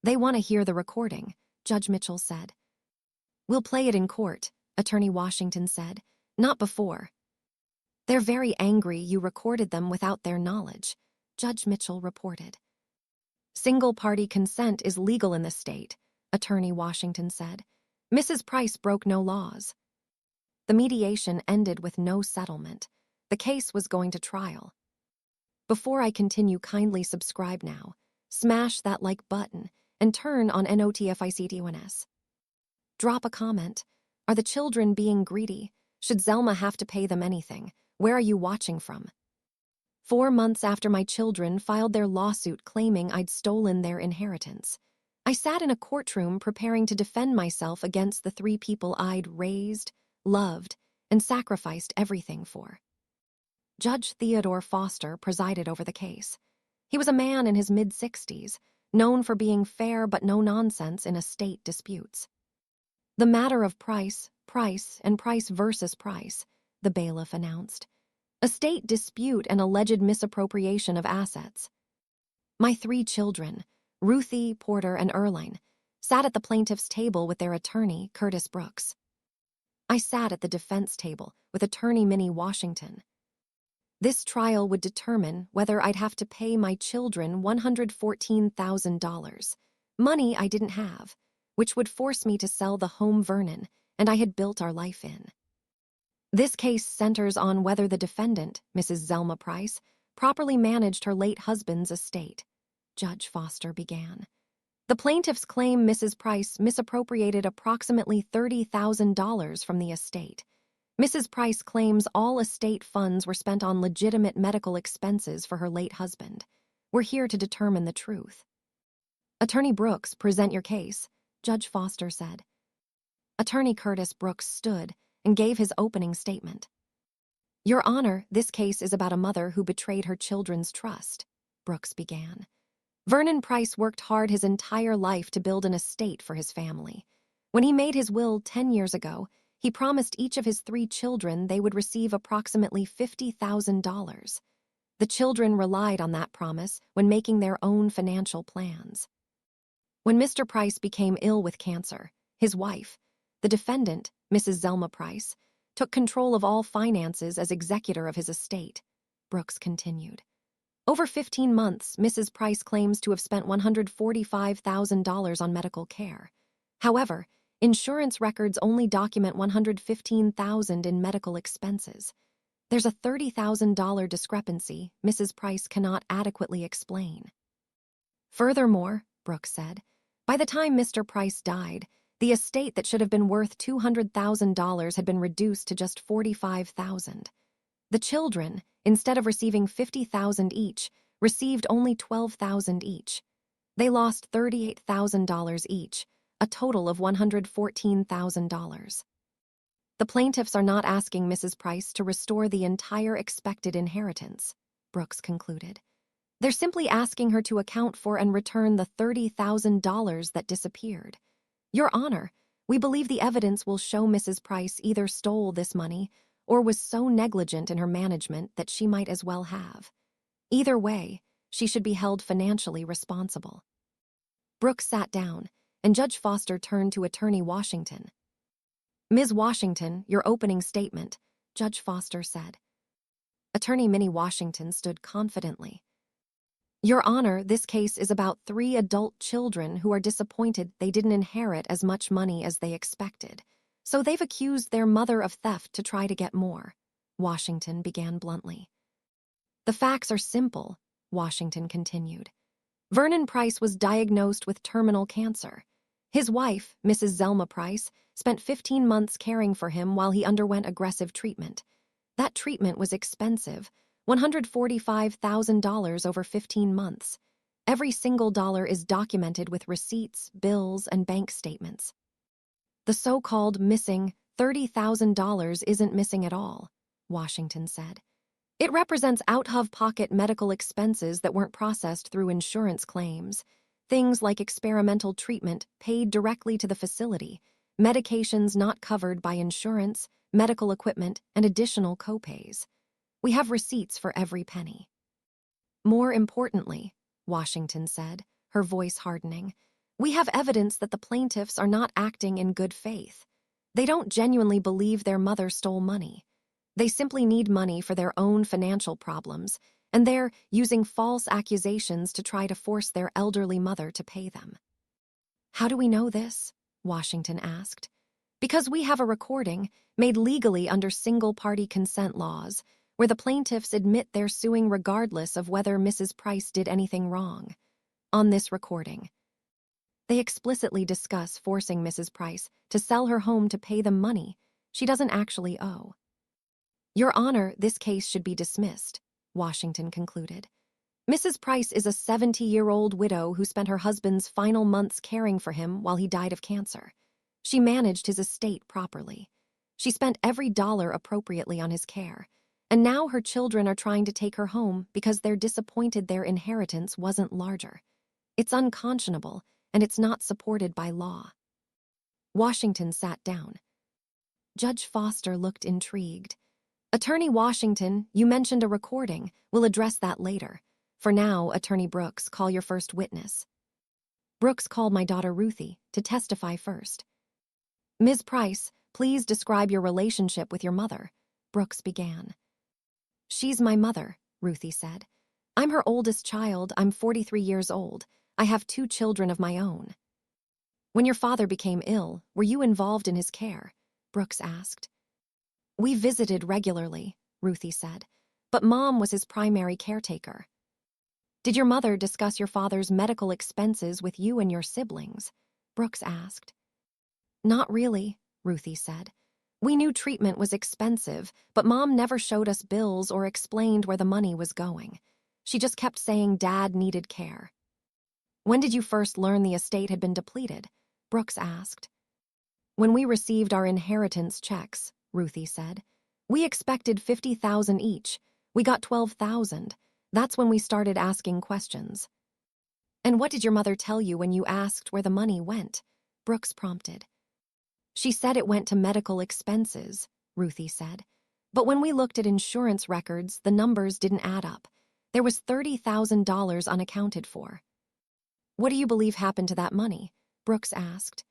They want to hear the recording, Judge Mitchell said. We'll play it in court, Attorney Washington said, not before. They're very angry you recorded them without their knowledge, Judge Mitchell reported. Single-party consent is legal in the state, Attorney Washington said. Mrs. Price broke no laws. The mediation ended with no settlement. The case was going to trial. Before I continue, kindly subscribe now, smash that like button, and turn on NOTFICTONS. Drop a comment. Are the children being greedy? Should Zelma have to pay them anything? Where are you watching from? 4 months after my children filed their lawsuit claiming I'd stolen their inheritance, I sat in a courtroom preparing to defend myself against the 3 people I'd raised, loved, and sacrificed everything for. Judge Theodore Foster presided over the case. He was a man in his mid-60s, known for being fair but no nonsense in estate disputes. The matter of Price, and Price versus Price, the bailiff announced. Estate dispute and alleged misappropriation of assets. My 3 children, Ruthie, Porter, and Erline, sat at the plaintiff's table with their attorney, Curtis Brooks. I sat at the defense table with attorney Minnie Washington. This trial would determine whether I'd have to pay my children $114,000, money I didn't have, which would force me to sell the home Vernon and I had built our life in. This case centers on whether the defendant, Mrs. Zelma Price, properly managed her late husband's estate. Judge Foster began. The plaintiffs claim Mrs. Price misappropriated approximately $30,000 from the estate. Mrs. Price claims all estate funds were spent on legitimate medical expenses for her late husband. We're here to determine the truth. Attorney Brooks, present your case, Judge Foster said. Attorney Curtis Brooks stood and gave his opening statement. Your Honor, this case is about a mother who betrayed her children's trust, Brooks began. Vernon Price worked hard his entire life to build an estate for his family. When he made his will 10 years ago, he promised each of his 3 children they would receive approximately $50,000. The children relied on that promise when making their own financial plans. When Mr. Price became ill with cancer, his wife, the defendant, Mrs. Zelma Price, took control of all finances as executor of his estate, Brooks continued. Over 15 months, Mrs. Price claims to have spent $145,000 on medical care. However, insurance records only document $115,000 in medical expenses. There's a $30,000 discrepancy Mrs. Price cannot adequately explain. Furthermore, Brooks said, by the time Mr. Price died, the estate that should have been worth $200,000 had been reduced to just $45,000. The children, instead of receiving $50,000 each, received only $12,000 each. They lost $38,000 each, a total of $114,000. The plaintiffs are not asking Mrs. Price to restore the entire expected inheritance, Brooks concluded. They're simply asking her to account for and return the $30,000 that disappeared. Your Honor, we believe the evidence will show Mrs. Price either stole this money or was so negligent in her management that she might as well have. Either way, she should be held financially responsible. Brooks sat down, and Judge Foster turned to Attorney Washington. Ms. Washington, your opening statement, Judge Foster said. Attorney Minnie Washington stood confidently. Your Honor, this case is about 3 adult children who are disappointed they didn't inherit as much money as they expected, so they've accused their mother of theft to try to get more, Washington began bluntly. The facts are simple, Washington continued. Vernon Price was diagnosed with terminal cancer. His wife, Mrs. Zelma Price, spent 15 months caring for him while he underwent aggressive treatment. That treatment was expensive, $145,000 over 15 months. Every single dollar is documented with receipts, bills, and bank statements. The so-called missing $30,000 isn't missing at all, Washington said. It represents out-of-pocket medical expenses that weren't processed through insurance claims. Things like experimental treatment paid directly to the facility, medications not covered by insurance, medical equipment, and additional copays. We have receipts for every penny. More importantly, Washington said, her voice hardening, we have evidence that the plaintiffs are not acting in good faith. They don't genuinely believe their mother stole money. They simply need money for their own financial problems, and they're using false accusations to try to force their elderly mother to pay them. How do we know this? Washington asked. Because we have a recording, made legally under single-party consent laws, where the plaintiffs admit they're suing regardless of whether Mrs. Price did anything wrong. On this recording, they explicitly discuss forcing Mrs. Price to sell her home to pay them money she doesn't actually owe. Your Honor, this case should be dismissed, Washington concluded. Mrs. Price is a 70-year-old widow who spent her husband's final months caring for him while he died of cancer. She managed his estate properly. She spent every dollar appropriately on his care, and now her children are trying to take her home because they're disappointed their inheritance wasn't larger. It's unconscionable, and it's not supported by law. Washington sat down. Judge Foster looked intrigued. Attorney Washington, you mentioned a recording. We'll address that later. For now, Attorney Brooks, call your first witness. Brooks called my daughter Ruthie to testify first. Ms. Price, please describe your relationship with your mother, Brooks began. She's my mother, Ruthie said. I'm her oldest child. I'm 43 years old. I have 2 children of my own. When your father became ill, were you involved in his care? Brooks asked. We visited regularly, Ruthie said, but Mom was his primary caretaker. Did your mother discuss your father's medical expenses with you and your siblings? Brooks asked. Not really, Ruthie said. We knew treatment was expensive, but Mom never showed us bills or explained where the money was going. She just kept saying Dad needed care. When did you first learn the estate had been depleted? Brooks asked. When we received our inheritance checks, Ruthie said. We expected $50,000 each. We got $12,000. That's when we started asking questions. And what did your mother tell you when you asked where the money went? Brooks prompted. She said it went to medical expenses, Ruthie said. But when we looked at insurance records, the numbers didn't add up. There was $30,000 unaccounted for. What do you believe happened to that money? Brooks asked.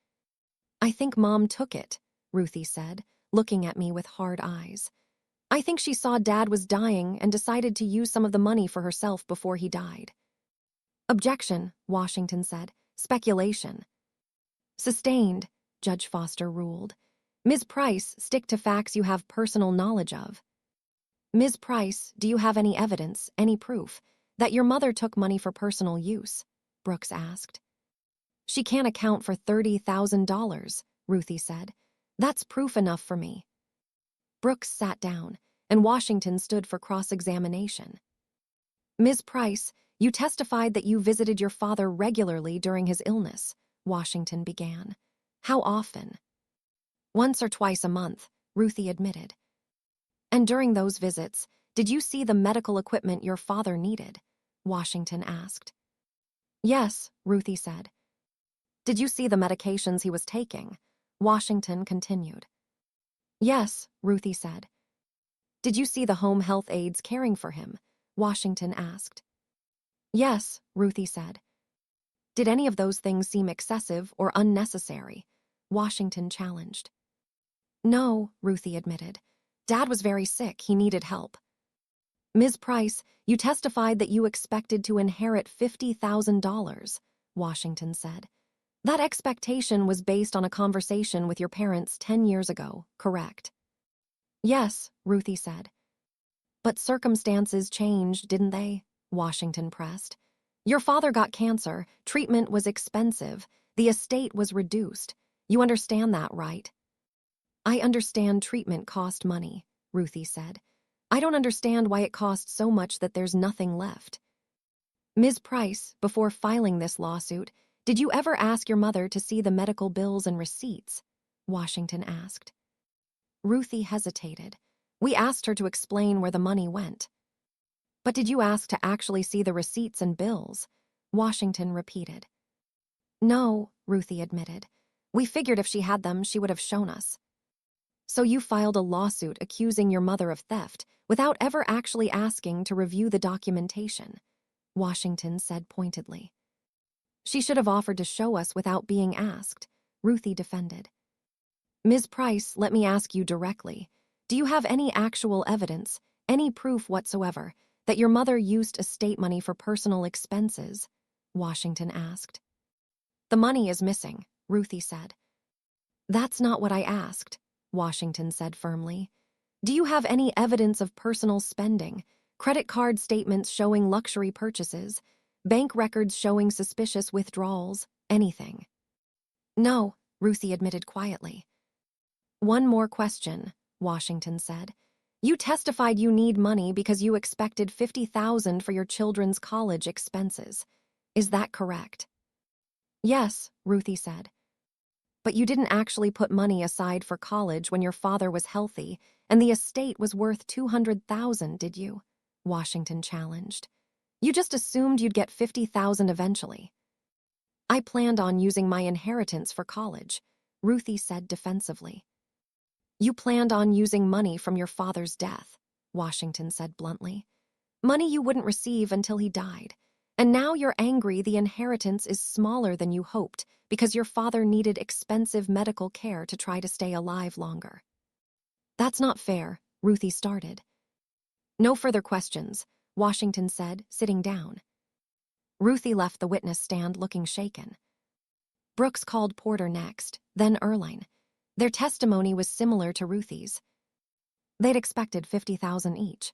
I think Mom took it, Ruthie said, looking at me with hard eyes. I think she saw Dad was dying and decided to use some of the money for herself before he died. Objection, Washington said. Speculation. Sustained, Judge Foster ruled. Ms. Price, stick to facts you have personal knowledge of. Ms. Price, do you have any evidence, any proof, that your mother took money for personal use? Brooks asked. She can't account for $30,000, Ruthie said. That's proof enough for me. Brooks sat down, and Washington stood for cross-examination. Ms. Price, you testified that you visited your father regularly during his illness, Washington began. How often? Once or twice a month, Ruthie admitted. And during those visits, did you see the medical equipment your father needed? Washington asked. Yes, Ruthie said. Did you see the medications he was taking? Washington continued. Yes, Ruthie said. Did you see the home health aides caring for him? Washington asked. Yes, Ruthie said. Did any of those things seem excessive or unnecessary? Washington challenged. No, Ruthie admitted. Dad was very sick, he needed help. Ms. Price, you testified that you expected to inherit $50,000, Washington said. That expectation was based on a conversation with your parents 10 years ago, correct? Yes, Ruthie said. But circumstances changed, didn't they? Washington pressed. Your father got cancer, treatment was expensive, the estate was reduced. You understand that, right? I understand treatment cost money, Ruthie said. I don't understand why it costs so much that there's nothing left. Ms. Price, before filing this lawsuit, did you ever ask your mother to see the medical bills and receipts? Washington asked. Ruthie hesitated. We asked her to explain where the money went. But did you ask to actually see the receipts and bills? Washington repeated. No, Ruthie admitted. We figured if she had them, she would have shown us. So you filed a lawsuit accusing your mother of theft without ever actually asking to review the documentation, Washington said pointedly. She should have offered to show us without being asked, Ruthie defended. Ms. Price, let me ask you directly. Do you have any actual evidence, any proof whatsoever, that your mother used estate money for personal expenses? Washington asked. The money is missing, Ruthie said. That's not what I asked, Washington said firmly. Do you have any evidence of personal spending, credit card statements showing luxury purchases, bank records showing suspicious withdrawals, anything? No, Ruthie admitted quietly. One more question, Washington said. You testified you need money because you expected $50,000 for your children's college expenses. Is that correct? Yes, Ruthie said. But you didn't actually put money aside for college when your father was healthy and the estate was worth $200,000, did you? Washington challenged. You just assumed you'd get $50,000 eventually. I planned on using my inheritance for college, Ruthie said defensively. You planned on using money from your father's death, Washington said bluntly. Money you wouldn't receive until he died. And now you're angry the inheritance is smaller than you hoped because your father needed expensive medical care to try to stay alive longer. That's not fair, Ruthie started. No further questions, Washington said, sitting down. Ruthie left the witness stand looking shaken. Brooks called Porter next, then Erline. Their testimony was similar to Ruthie's. They'd expected $50,000 each.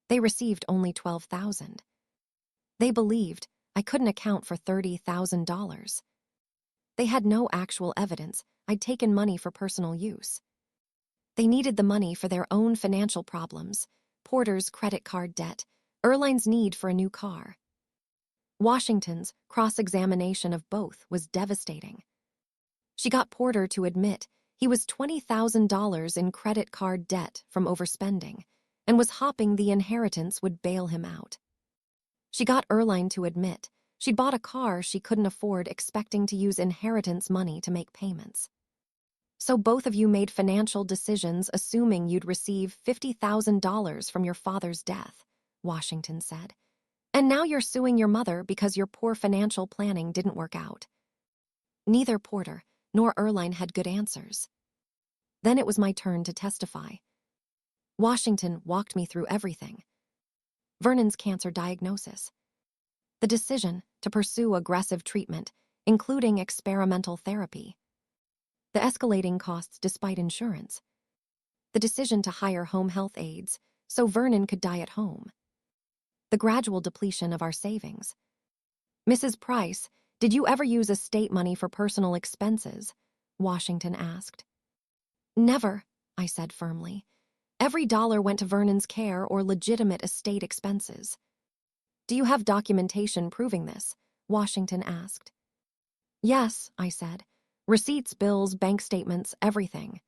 They received only $12,000. They believed I couldn't account for $30,000. They had no actual evidence I'd taken money for personal use. They needed the money for their own financial problems, Porter's credit card debt, Erline's need for a new car. Washington's cross-examination of both was devastating. She got Porter to admit he was $20,000 in credit card debt from overspending and was hoping the inheritance would bail him out. She got Erline to admit she'd bought a car she couldn't afford expecting to use inheritance money to make payments. So both of you made financial decisions assuming you'd receive $50,000 from your father's death, Washington said. And now you're suing your mother because your poor financial planning didn't work out. Neither Porter nor Erline had good answers. Then it was my turn to testify. Washington walked me through everything. Vernon's cancer diagnosis, the decision to pursue aggressive treatment, including experimental therapy, the escalating costs despite insurance, the decision to hire home health aides so Vernon could die at home, the gradual depletion of our savings. Mrs. Price, did you ever use estate money for personal expenses? Washington asked. Never, I said firmly. Every dollar went to Vernon's care or legitimate estate expenses. Do you have documentation proving this? Washington asked. Yes, I said. Receipts, bills, bank statements, everything.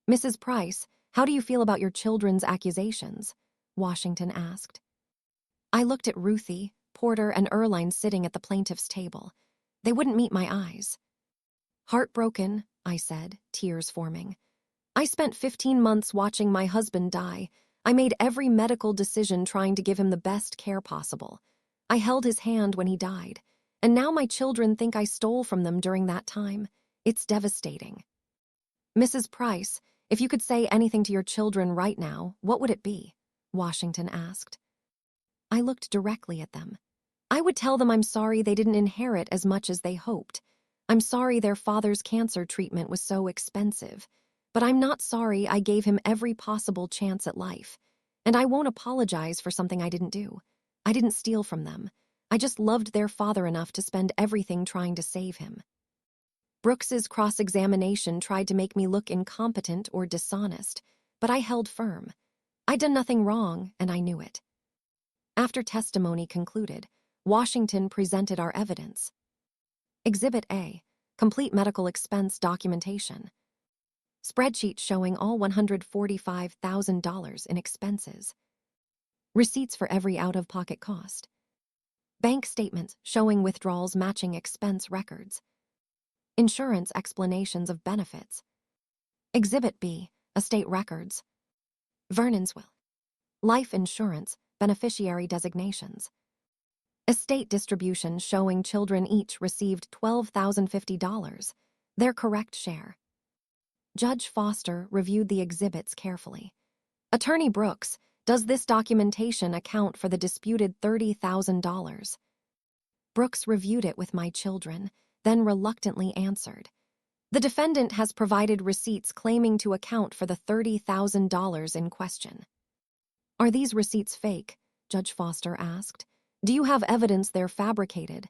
Mrs. Price, how do you feel about your children's accusations? Washington asked. I looked at Ruthie, Porter, and Erline sitting at the plaintiff's table. They wouldn't meet my eyes. Heartbroken, I said, tears forming. I spent 15 months watching my husband die. I made every medical decision trying to give him the best care possible. I held his hand when he died, and now my children think I stole from them during that time. It's devastating. Mrs. Price, if you could say anything to your children right now, what would it be? Washington asked. I looked directly at them. I would tell them I'm sorry they didn't inherit as much as they hoped. I'm sorry their father's cancer treatment was so expensive. But I'm not sorry I gave him every possible chance at life. And I won't apologize for something I didn't do. I didn't steal from them. I just loved their father enough to spend everything trying to save him. Brooks's cross-examination tried to make me look incompetent or dishonest, but I held firm. I'd done nothing wrong, and I knew it. After testimony concluded, Washington presented our evidence. Exhibit A, complete medical expense documentation. Spreadsheet showing all $145,000 in expenses. Receipts for every out-of-pocket cost. Bank statements showing withdrawals matching expense records. Insurance explanations of benefits. Exhibit B, estate records. Vernon's will. Life insurance, beneficiary designations. Estate distribution showing children each received $12,050, their correct share. Judge Foster reviewed the exhibits carefully. Attorney Brooks, does this documentation account for the disputed $30,000? Brooks reviewed it with my children, then reluctantly answered. The defendant has provided receipts claiming to account for the $30,000 in question. Are these receipts fake? Judge Foster asked. Do you have evidence they're fabricated?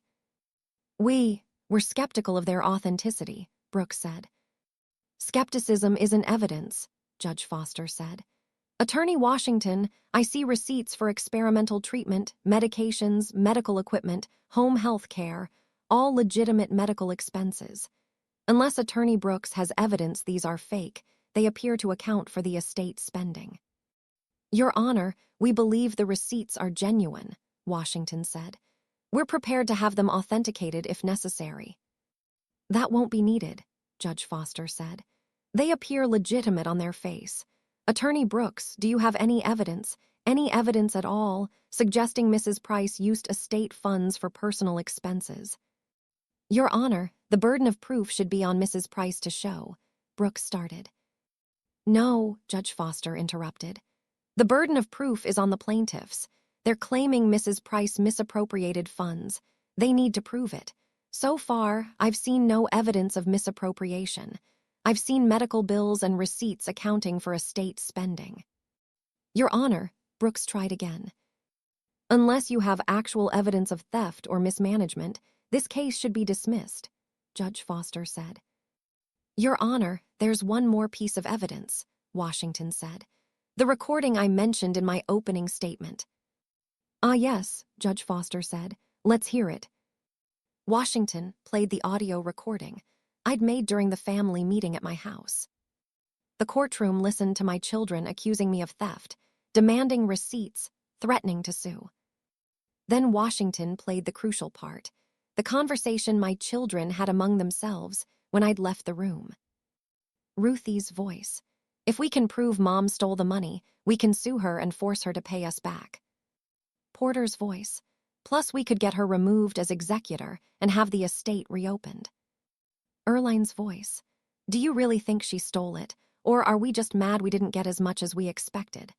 We're skeptical of their authenticity, Brooks said. Skepticism isn't evidence, Judge Foster said. Attorney Washington, I see receipts for experimental treatment, medications, medical equipment, home health care, all legitimate medical expenses. Unless Attorney Brooks has evidence these are fake, they appear to account for the estate spending. Your Honor, we believe the receipts are genuine, Washington said. We're prepared to have them authenticated if necessary. That won't be needed, Judge Foster said. They appear legitimate on their face. Attorney Brooks, do you have any evidence at all, suggesting Mrs. Price used estate funds for personal expenses? Your Honor, the burden of proof should be on Mrs. Price to show, Brooks started. No, Judge Foster interrupted. The burden of proof is on the plaintiffs. They're claiming Mrs. Price misappropriated funds. They need to prove it. So far, I've seen no evidence of misappropriation. I've seen medical bills and receipts accounting for estate spending. Your Honor, Brooks tried again. Unless you have actual evidence of theft or mismanagement, this case should be dismissed, Judge Foster said. Your Honor, there's one more piece of evidence, Washington said. The recording I mentioned in my opening statement. Ah, yes, Judge Foster said. Let's hear it. Washington played the audio recording I'd made during the family meeting at my house. The courtroom listened to my children accusing me of theft, demanding receipts, threatening to sue. Then Washington played the crucial part, the conversation my children had among themselves when I'd left the room. Ruthie's voice. If we can prove Mom stole the money, we can sue her and force her to pay us back. Porter's voice. Plus we could get her removed as executor and have the estate reopened. Erline's voice. Do you really think she stole it, or are we just mad we didn't get as much as we expected?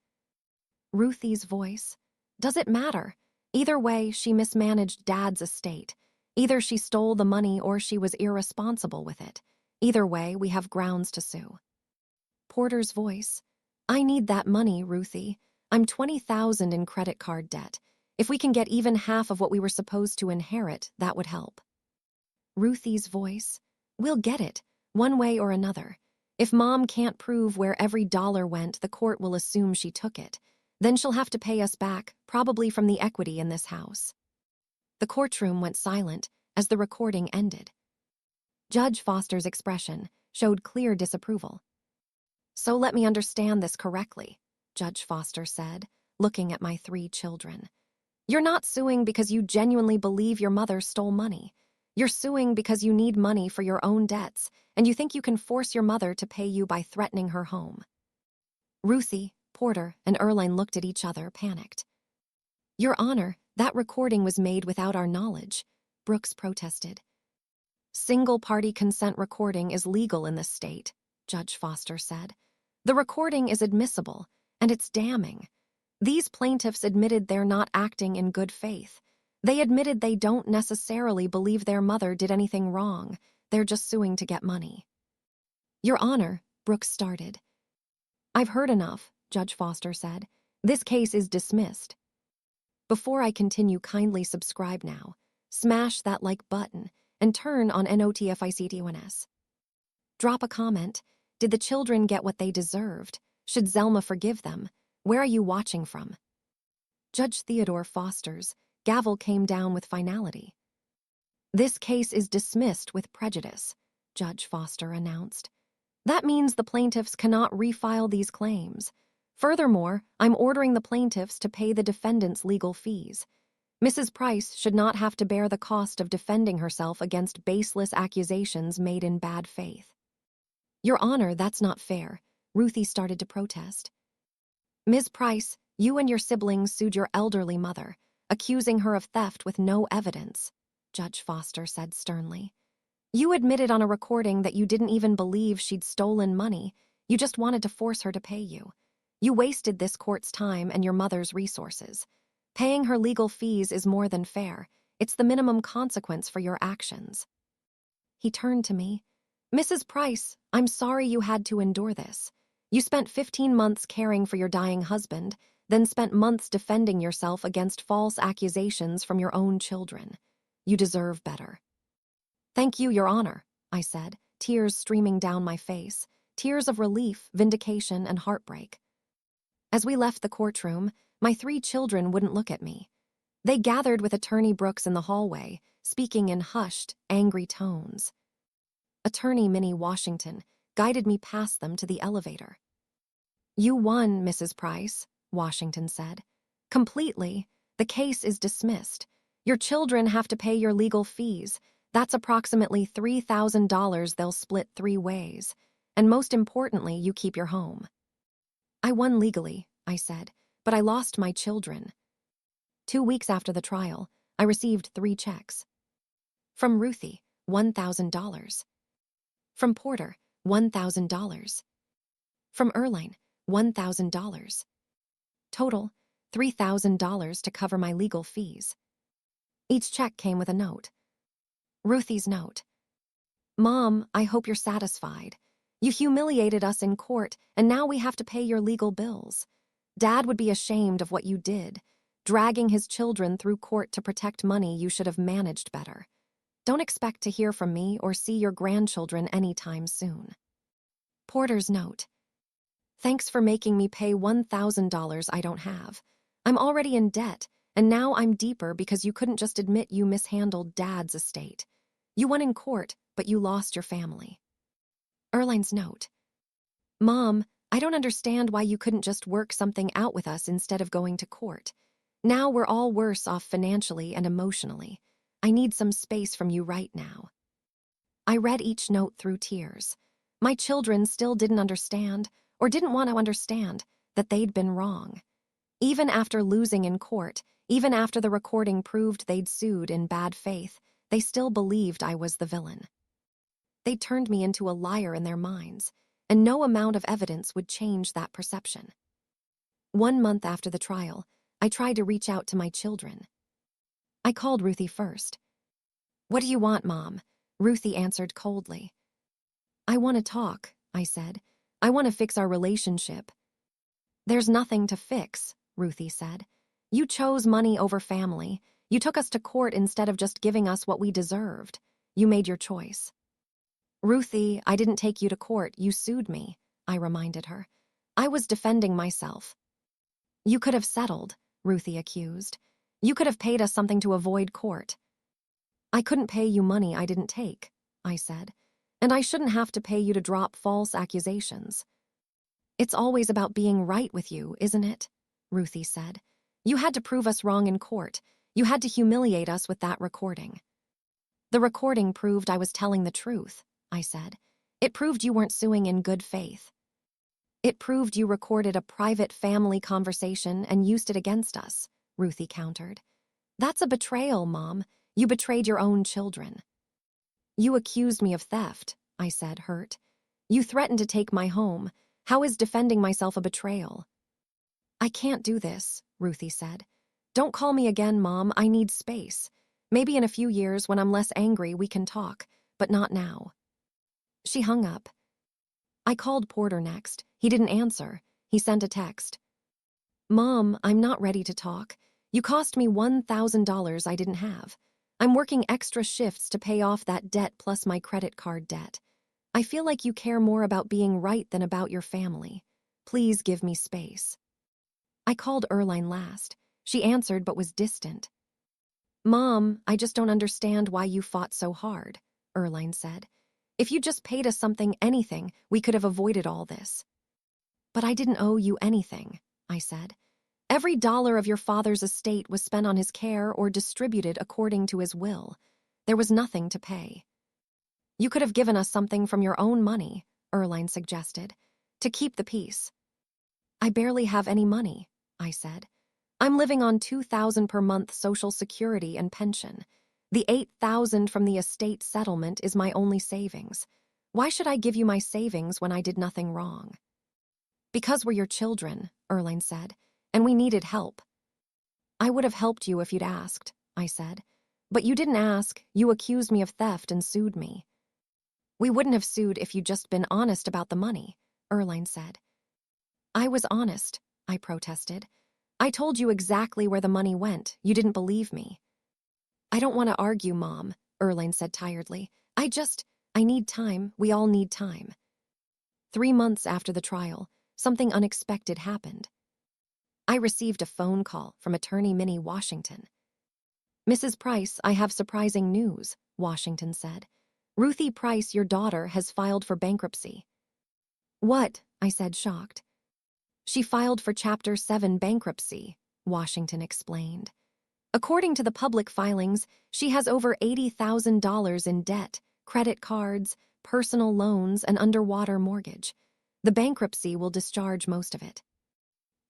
Ruthie's voice. Does it matter? Either way, she mismanaged Dad's estate. Either she stole the money or she was irresponsible with it. Either way, we have grounds to sue. Porter's voice. I need that money, Ruthie. I'm $20,000 in credit card debt. If we can get even half of what we were supposed to inherit, that would help. Ruthie's voice. We'll get it, one way or another. If Mom can't prove where every dollar went, the court will assume she took it. Then she'll have to pay us back, probably from the equity in this house. The courtroom went silent as the recording ended. Judge Foster's expression showed clear disapproval. So let me understand this correctly, Judge Foster said, looking at my 3 children. You're not suing because you genuinely believe your mother stole money. You're suing because you need money for your own debts, and you think you can force your mother to pay you by threatening her home. Ruthie, Porter, and Erline looked at each other, panicked. Your Honor, that recording was made without our knowledge, Brooks protested. Single-party consent recording is legal in this state, Judge Foster said. The recording is admissible, and it's damning. These plaintiffs admitted they're not acting in good faith. They admitted they don't necessarily believe their mother did anything wrong. They're just suing to get money. Your Honor, Brooks started. I've heard enough, Judge Foster said. This case is dismissed. Before I continue, kindly subscribe now. Smash that like button and turn on NOTFICTONS. Drop a comment. Did the children get what they deserved? Should Zelma forgive them? Where are you watching from? Judge Theodore Foster's gavel came down with finality. This case is dismissed with prejudice, Judge Foster announced. That means the plaintiffs cannot refile these claims. Furthermore, I'm ordering the plaintiffs to pay the defendants' legal fees. Mrs. Price should not have to bear the cost of defending herself against baseless accusations made in bad faith. Your Honor, that's not fair. Ruthie started to protest. Ms. Price, you and your siblings sued your elderly mother, accusing her of theft with no evidence, Judge Foster said sternly. You admitted on a recording that you didn't even believe she'd stolen money. You just wanted to force her to pay you. You wasted this court's time and your mother's resources. Paying her legal fees is more than fair. It's the minimum consequence for your actions. He turned to me. Mrs. Price, I'm sorry you had to endure this. You spent 15 months caring for your dying husband, then spent months defending yourself against false accusations from your own children. You deserve better. Thank you, Your Honor, I said, tears streaming down my face, tears of relief, vindication, and heartbreak. As we left the courtroom, my 3 children wouldn't look at me. They gathered with Attorney Brooks in the hallway, speaking in hushed, angry tones. Attorney Minnie Washington guided me past them to the elevator. You won, Mrs. Price, Washington said. Completely. The case is dismissed. Your children have to pay your legal fees. That's approximately $3,000 they'll split 3 ways. And most importantly, you keep your home. I won legally, I said, but I lost my children. 2 weeks after the trial, I received 3 checks. From Ruthie, $1,000. From Porter, $1,000. From Erline, $1,000. Total, $3,000 to cover my legal fees. Each check came with a note. Ruthie's note. Mom, I hope you're satisfied. You humiliated us in court, and now we have to pay your legal bills. Dad would be ashamed of what you did, dragging his children through court to protect money you should have managed better. Don't expect to hear from me or see your grandchildren anytime soon. Porter's note. Thanks for making me pay $1,000 I don't have. I'm already in debt, and now I'm deeper because you couldn't just admit you mishandled Dad's estate. You won in court, but you lost your family. Erline's note. Mom, I don't understand why you couldn't just work something out with us instead of going to court. Now we're all worse off financially and emotionally. I need some space from you right now. I read each note through tears. My children still didn't understand, or didn't want to understand, that they'd been wrong. Even after losing in court, even after the recording proved they'd sued in bad faith, they still believed I was the villain. They turned me into a liar in their minds, and no amount of evidence would change that perception. 1 month after the trial, I tried to reach out to my children. I called Ruthie first. What do you want, Mom? Ruthie answered coldly. I want to talk, I said. I want to fix our relationship. There's nothing to fix, Ruthie said. You chose money over family. You took us to court instead of just giving us what we deserved. You made your choice. Ruthie, I didn't take you to court. You sued me, I reminded her. I was defending myself. You could have settled, Ruthie accused. You could have paid us something to avoid court. I couldn't pay you money I didn't take, I said. And I shouldn't have to pay you to drop false accusations. It's always about being right with you, isn't it? Ruthie said. You had to prove us wrong in court. You had to humiliate us with that recording. The recording proved I was telling the truth, I said. It proved you weren't suing in good faith. It proved you recorded a private family conversation and used it against us, Ruthie countered. That's a betrayal, Mom. You betrayed your own children. You accused me of theft, I said, hurt. You threatened to take my home. How is defending myself a betrayal? I can't do this, Ruthie said. Don't call me again, Mom. I need space. Maybe in a few years when I'm less angry we can talk, but not now. She hung up. I called Porter next. He didn't answer. He sent a text. Mom, I'm not ready to talk. You cost me $1,000 I didn't have. I'm working extra shifts to pay off that debt plus my credit card debt. I feel like you care more about being right than about your family. Please give me space. I called Erline last. She answered but was distant. Mom, I just don't understand why you fought so hard, Erline said. If you just paid us something, anything, we could have avoided all this. But I didn't owe you anything, I said. Every dollar of your father's estate was spent on his care or distributed according to his will. There was nothing to pay. You could have given us something from your own money, Erline suggested, to keep the peace. I barely have any money, I said. I'm living on $2,000 per month Social Security and pension. The $8,000 from the estate settlement is my only savings. Why should I give you my savings when I did nothing wrong? Because we're your children, Erline said, and we needed help. I would have helped you if you'd asked, I said. But you didn't ask. You accused me of theft and sued me. We wouldn't have sued if you'd just been honest about the money, Erline said. I was honest, I protested. I told you exactly where the money went. You didn't believe me. I don't want to argue, Mom, Erline said tiredly. I need time. We all need time. 3 months after the trial, something unexpected happened. I received a phone call from attorney Minnie Washington. Mrs. Price, I have surprising news, Washington said. Ruthie Price, your daughter, has filed for bankruptcy. What? I said, shocked. She filed for Chapter 7 bankruptcy, Washington explained. According to the public filings, she has over $80,000 in debt, credit cards, personal loans, and underwater mortgage. The bankruptcy will discharge most of it.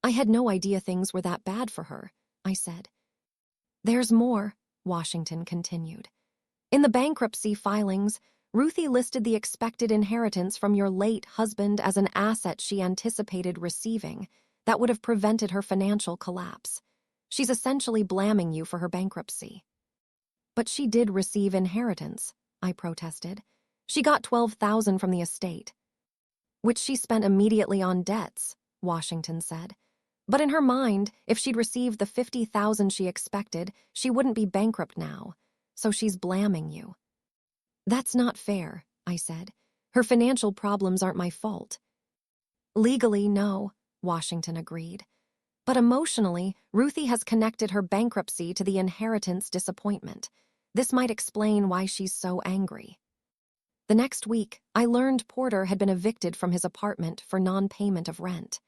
I had no idea things were that bad for her, I said. There's more, Washington continued. In the bankruptcy filings, Ruthie listed the expected inheritance from your late husband as an asset she anticipated receiving that would have prevented her financial collapse. She's essentially blaming you for her bankruptcy. But she did receive inheritance, I protested. She got $12,000 from the estate, which she spent immediately on debts, Washington said. But in her mind, if she'd received the $50,000 she expected, she wouldn't be bankrupt now. So she's blaming you. That's not fair, I said. Her financial problems aren't my fault. Legally, no, Washington agreed. But emotionally, Ruthie has connected her bankruptcy to the inheritance disappointment. This might explain why she's so angry. The next week, I learned Porter had been evicted from his apartment for non-payment of rent.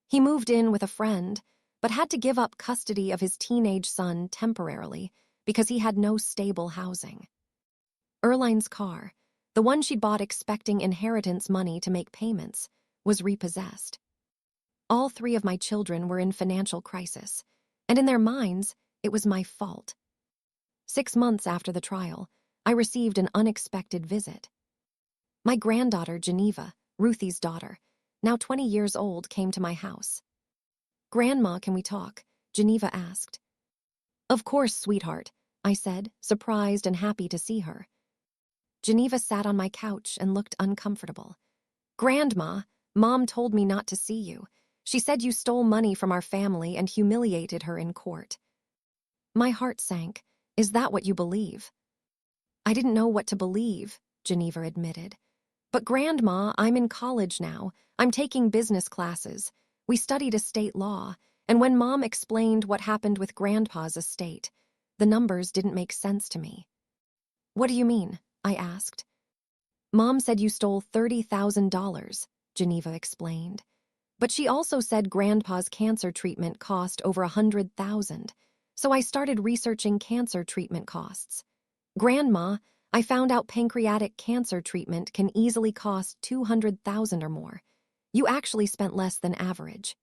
He moved in with a friend, but had to give up custody of his teenage son temporarily because he had no stable housing. Erline's car, the one she'd bought expecting inheritance money to make payments, was repossessed. All 3 of my children were in financial crisis, and in their minds, it was my fault. 6 months after the trial, I received an unexpected visit. My granddaughter, Geneva, Ruthie's daughter, now 20 years old, came to my house. Grandma, can we talk? Geneva asked. Of course, sweetheart, I said, surprised and happy to see her. Geneva sat on my couch and looked uncomfortable. Grandma, Mom told me not to see you. She said you stole money from our family and humiliated her in court. My heart sank. Is that what you believe? I didn't know what to believe, Geneva admitted. But Grandma, I'm in college now. I'm taking business classes. We studied estate law, and when Mom explained what happened with Grandpa's estate, the numbers didn't make sense to me. What do you mean? I asked. Mom said you stole $30,000, Geneva explained. But she also said Grandpa's cancer treatment cost over $100,000, so I started researching cancer treatment costs. Grandma, I found out pancreatic cancer treatment can easily cost $200,000 or more. You actually spent less than average.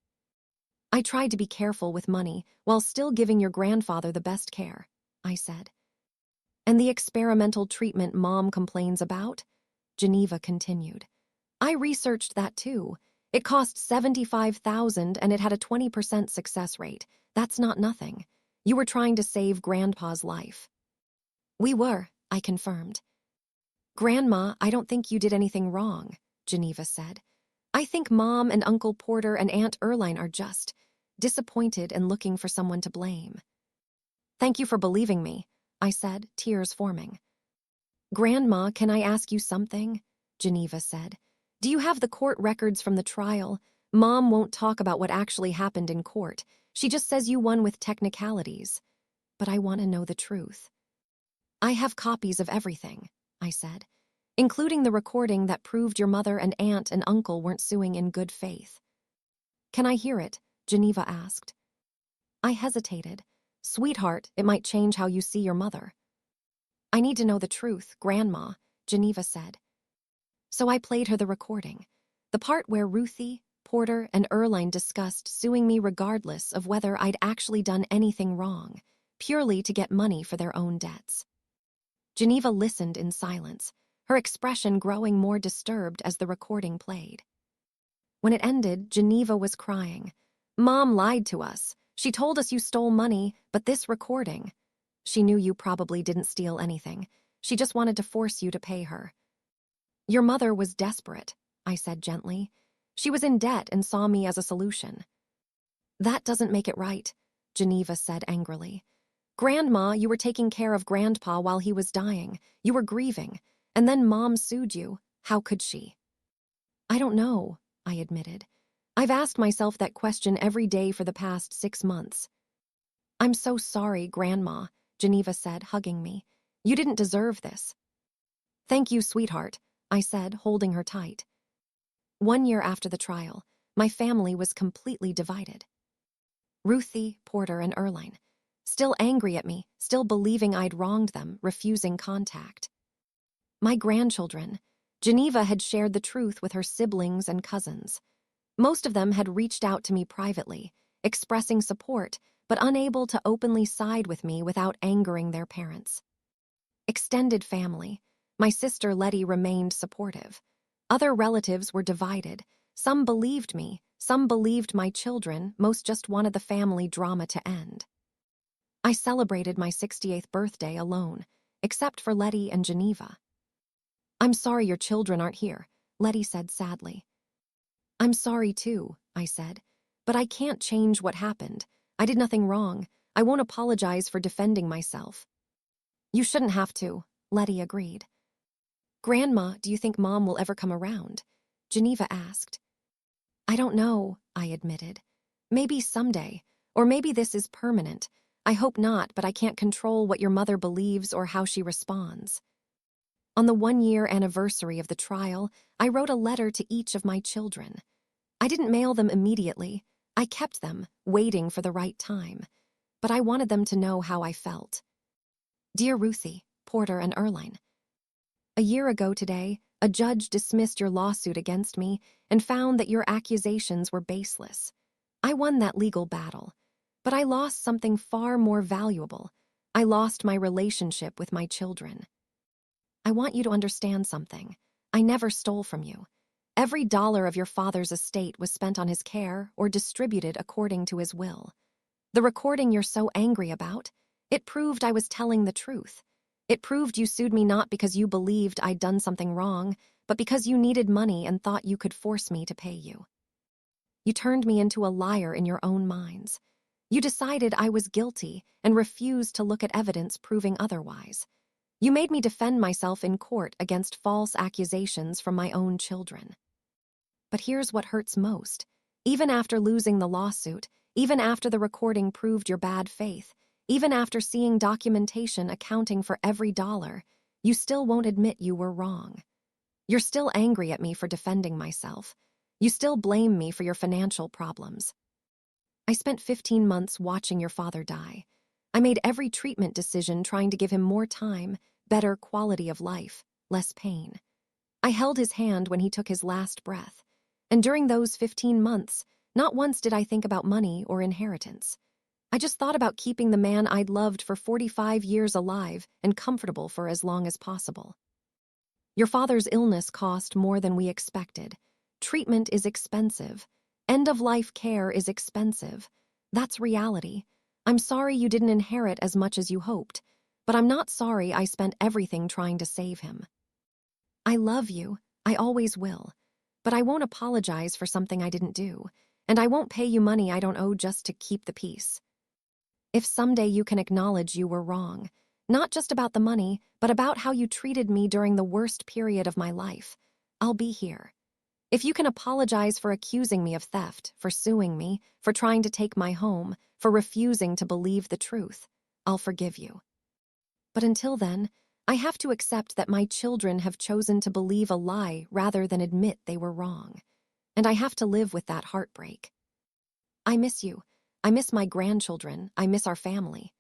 I tried to be careful with money while still giving your grandfather the best care, I said. And the experimental treatment Mom complains about? Geneva continued. I researched that too. It cost $75,000 and it had a 20% success rate. That's not nothing. You were trying to save Grandpa's life. We were, I confirmed. Grandma, I don't think you did anything wrong, Geneva said. I think Mom and Uncle Porter and Aunt Erline are just disappointed and looking for someone to blame. Thank you for believing me, I said, tears forming. Grandma, can I ask you something? Geneva said. Do you have the court records from the trial? Mom won't talk about what actually happened in court. She just says you won with technicalities. But I want to know the truth. I have copies of everything, I said, including the recording that proved your mother and aunt and uncle weren't suing in good faith. Can I hear it? Geneva asked. I hesitated. Sweetheart, it might change how you see your mother. I need to know the truth, Grandma, Geneva said. So I played her the recording, the part where Ruthie, Porter, and Erline discussed suing me regardless of whether I'd actually done anything wrong, purely to get money for their own debts. Geneva listened in silence, her expression growing more disturbed as the recording played. When it ended, Geneva was crying. Mom lied to us. She told us you stole money, but this recording. She knew you probably didn't steal anything. She just wanted to force you to pay her. Your mother was desperate, I said gently. She was in debt and saw me as a solution. That doesn't make it right, Geneva said angrily. Grandma, you were taking care of Grandpa while he was dying. You were grieving. And then Mom sued you. How could she? I don't know, I admitted. I've asked myself that question every day for the past 6 months. I'm so sorry, Grandma, Geneva said, hugging me. You didn't deserve this. Thank you, sweetheart, I said, holding her tight. 1 year after the trial, my family was completely divided. Ruthie, Porter, and Erline, still angry at me, still believing I'd wronged them, refusing contact. My grandchildren, Geneva had shared the truth with her siblings and cousins. Most of them had reached out to me privately, expressing support, but unable to openly side with me without angering their parents. Extended family, my sister Letty remained supportive. Other relatives were divided. Some believed me, some believed my children, most just wanted the family drama to end. I celebrated my 68th birthday alone, except for Letty and Geneva. I'm sorry your children aren't here, Letty said sadly. I'm sorry too, I said, but I can't change what happened. I did nothing wrong. I won't apologize for defending myself. You shouldn't have to, Letty agreed. Grandma, do you think Mom will ever come around? Geneva asked. I don't know, I admitted. Maybe someday, or maybe this is permanent. I hope not, but I can't control what your mother believes or how she responds. On the 1-year anniversary of the trial, I wrote a letter to each of my children. I didn't mail them immediately. I kept them, waiting for the right time. But I wanted them to know how I felt. Dear Ruthie, Porter, and Erline, a year ago today, a judge dismissed your lawsuit against me and found that your accusations were baseless. I won that legal battle, but I lost something far more valuable. I lost my relationship with my children. I want you to understand something. I never stole from you. Every dollar of your father's estate was spent on his care or distributed according to his will. The recording you're so angry about, it proved I was telling the truth. It proved you sued me not because you believed I'd done something wrong, but because you needed money and thought you could force me to pay you. You turned me into a liar in your own minds. You decided I was guilty and refused to look at evidence proving otherwise. You made me defend myself in court against false accusations from my own children. But here's what hurts most. Even after losing the lawsuit, even after the recording proved your bad faith, even after seeing documentation accounting for every dollar, you still won't admit you were wrong. You're still angry at me for defending myself. You still blame me for your financial problems. I spent 15 months watching your father die. I made every treatment decision trying to give him more time, better quality of life, less pain. I held his hand when he took his last breath. And during those 15 months, not once did I think about money or inheritance. I just thought about keeping the man I'd loved for 45 years alive and comfortable for as long as possible. Your father's illness cost more than we expected. Treatment is expensive. End-of-life care is expensive. That's reality. I'm sorry you didn't inherit as much as you hoped, but I'm not sorry I spent everything trying to save him. I love you, I always will, but I won't apologize for something I didn't do, and I won't pay you money I don't owe just to keep the peace. If someday you can acknowledge you were wrong, not just about the money, but about how you treated me during the worst period of my life, I'll be here. If you can apologize for accusing me of theft, for suing me, for trying to take my home, for refusing to believe the truth, I'll forgive you. But until then, I have to accept that my children have chosen to believe a lie rather than admit they were wrong. And I have to live with that heartbreak. I miss you. I miss my grandchildren. I miss our family.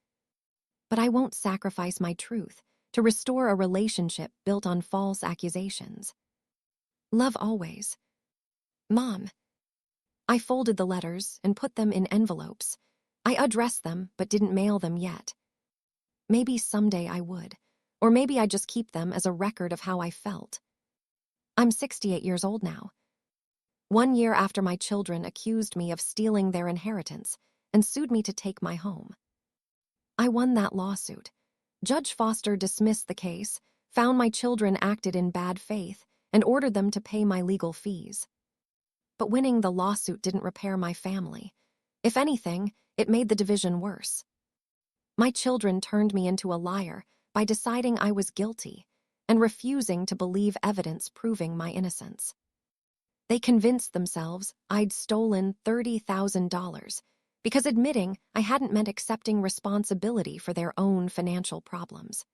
But I won't sacrifice my truth to restore a relationship built on false accusations. Love always. Mom. I folded the letters and put them in envelopes. I addressed them but didn't mail them yet. Maybe someday I would, or maybe I'd just keep them as a record of how I felt. I'm 68 years old now. 1 year after my children accused me of stealing their inheritance and sued me to take my home. I won that lawsuit. Judge Foster dismissed the case, found my children acted in bad faith, and ordered them to pay my legal fees. But winning the lawsuit didn't repair my family. If anything, it made the division worse. My children turned me into a liar by deciding I was guilty and refusing to believe evidence proving my innocence. They convinced themselves I'd stolen $30,000 because admitting I hadn't meant accepting responsibility for their own financial problems.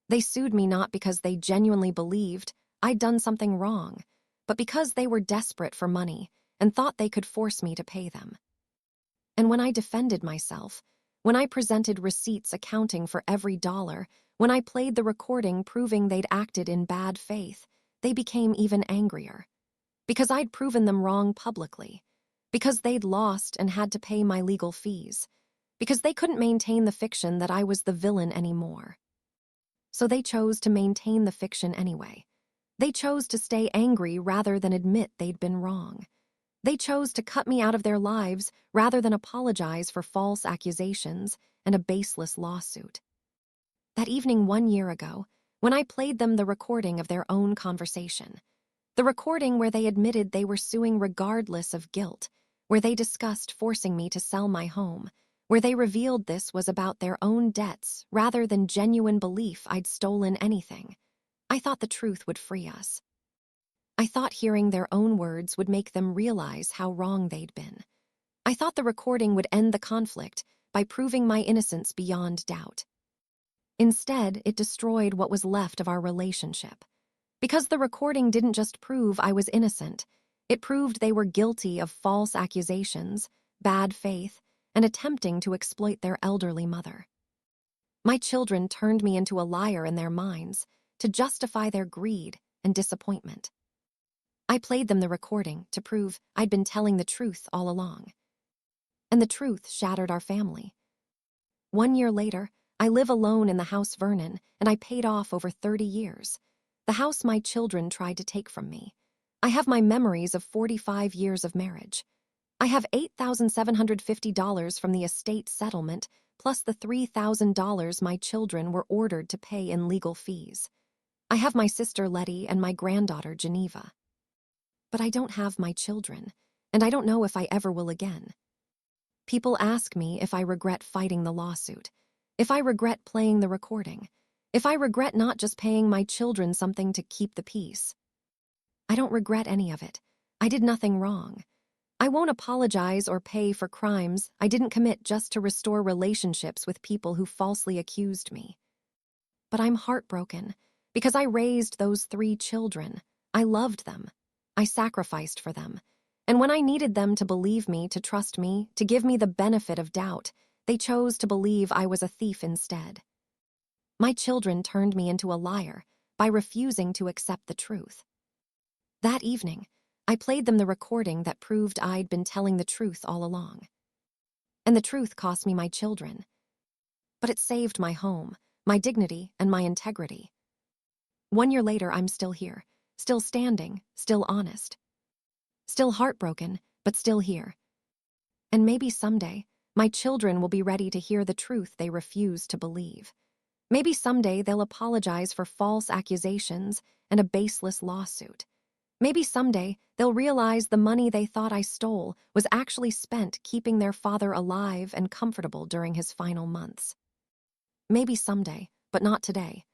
They sued me not because they genuinely believed I'd done something wrong, but because they were desperate for money and thought they could force me to pay them. And when I defended myself, when I presented receipts accounting for every dollar, when I played the recording proving they'd acted in bad faith, they became even angrier. Because I'd proven them wrong publicly. Because they'd lost and had to pay my legal fees. Because they couldn't maintain the fiction that I was the villain anymore. So they chose to maintain the fiction anyway. They chose to stay angry rather than admit they'd been wrong. They chose to cut me out of their lives rather than apologize for false accusations and a baseless lawsuit. That evening 1 year ago, when I played them the recording of their own conversation, the recording where they admitted they were suing regardless of guilt, where they discussed forcing me to sell my home, where they revealed this was about their own debts rather than genuine belief I'd stolen anything, I thought the truth would free us. I thought hearing their own words would make them realize how wrong they'd been. I thought the recording would end the conflict by proving my innocence beyond doubt. Instead, it destroyed what was left of our relationship. Because the recording didn't just prove I was innocent, it proved they were guilty of false accusations, bad faith, and attempting to exploit their elderly mother. My children turned me into a liar in their minds to justify their greed and disappointment. I played them the recording to prove I'd been telling the truth all along. And the truth shattered our family. 1 year later, I live alone in the house Vernon, and I paid off over 30 years. The house my children tried to take from me. I have my memories of 45 years of marriage. I have $8,750 from the estate settlement, plus the $3,000 my children were ordered to pay in legal fees. I have my sister Letty and my granddaughter Geneva. But I don't have my children, and I don't know if I ever will again. People ask me if I regret fighting the lawsuit, if I regret playing the recording, if I regret not just paying my children something to keep the peace. I don't regret any of it. I did nothing wrong. I won't apologize or pay for crimes I didn't commit just to restore relationships with people who falsely accused me. But I'm heartbroken because I raised those 3 children. I loved them. I sacrificed for them. And when I needed them to believe me, to trust me, to give me the benefit of doubt, they chose to believe I was a thief instead. My children turned me into a liar by refusing to accept the truth. That evening, I played them the recording that proved I'd been telling the truth all along. And the truth cost me my children. But it saved my home, my dignity, and my integrity. 1 year later, I'm still here, still standing, still honest. Still heartbroken, but still here. And maybe someday, my children will be ready to hear the truth they refuse to believe. Maybe someday they'll apologize for false accusations and a baseless lawsuit. Maybe someday they'll realize the money they thought I stole was actually spent keeping their father alive and comfortable during his final months. Maybe someday, but not today.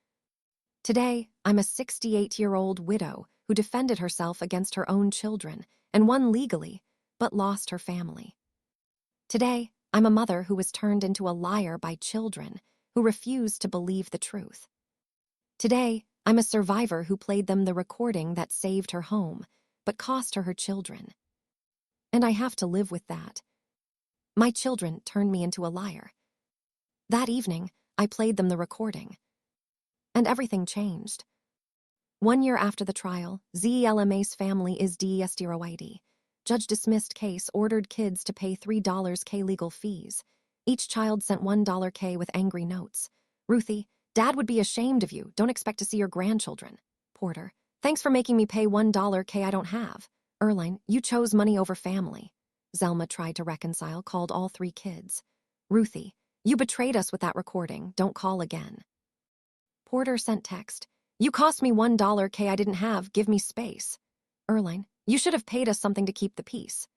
Today, I'm a 68-year-old widow who defended herself against her own children and won legally, but lost her family. Today, I'm a mother who was turned into a liar by children who refused to believe the truth. Today, I'm a survivor who played them the recording that saved her home, but cost her her children. And I have to live with that. My children turned me into a liar. That evening, I played them the recording. And everything changed. 1 year after the trial, ZLMA's family is de-estiroide. Judge dismissed case, ordered kids to pay $3K legal fees. Each child sent $1K with angry notes. Ruthie, Dad would be ashamed of you. Don't expect to see your grandchildren. Porter, thanks for making me pay $1K I don't have. Erline, you chose money over family. Zelma tried to reconcile, called all 3 kids. Ruthie, you betrayed us with that recording. Don't call again. Porter sent text. You cost me $1K I didn't have. Give me space. Erline, you should have paid us something to keep the peace.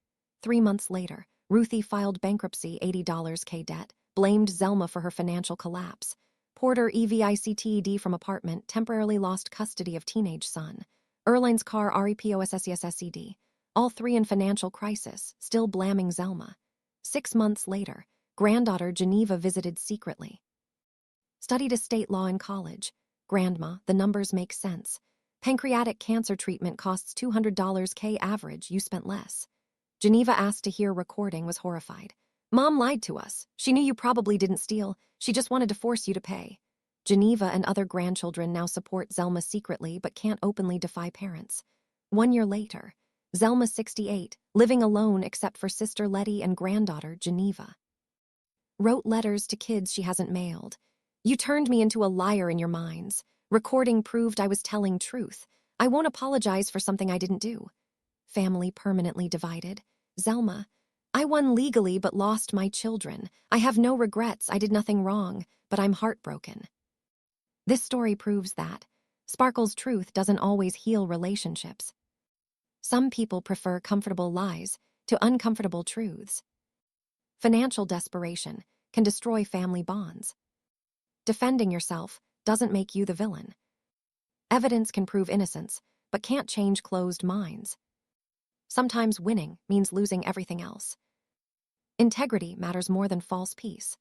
3 months later, Ruthie filed bankruptcy, $80K debt, blamed Zelma for her financial collapse. Porter EVICTED from apartment, temporarily lost custody of teenage son. Erline's car REPOSSESSED. All 3 in financial crisis, still blaming Zelma. 6 months later, granddaughter Geneva visited secretly. Studied estate law in college. Grandma, the numbers make sense. Pancreatic cancer treatment costs $200K average, you spent less. Geneva asked to hear recording, was horrified. Mom lied to us. She knew you probably didn't steal. She just wanted to force you to pay. Geneva and other grandchildren now support Zelma secretly but can't openly defy parents. 1 year later, Zelma 68, living alone except for sister Letty and granddaughter Geneva. Wrote letters to kids she hasn't mailed. You turned me into a liar in your minds. Recording proved I was telling truth. I won't apologize for something I didn't do. Family permanently divided. Zelma, I won legally but lost my children. I have no regrets. I did nothing wrong, but I'm heartbroken. This story proves that Sparkle's truth doesn't always heal relationships. Some people prefer comfortable lies to uncomfortable truths. Financial desperation can destroy family bonds. Defending yourself doesn't make you the villain. Evidence can prove innocence, but can't change closed minds. Sometimes winning means losing everything else. Integrity matters more than false peace.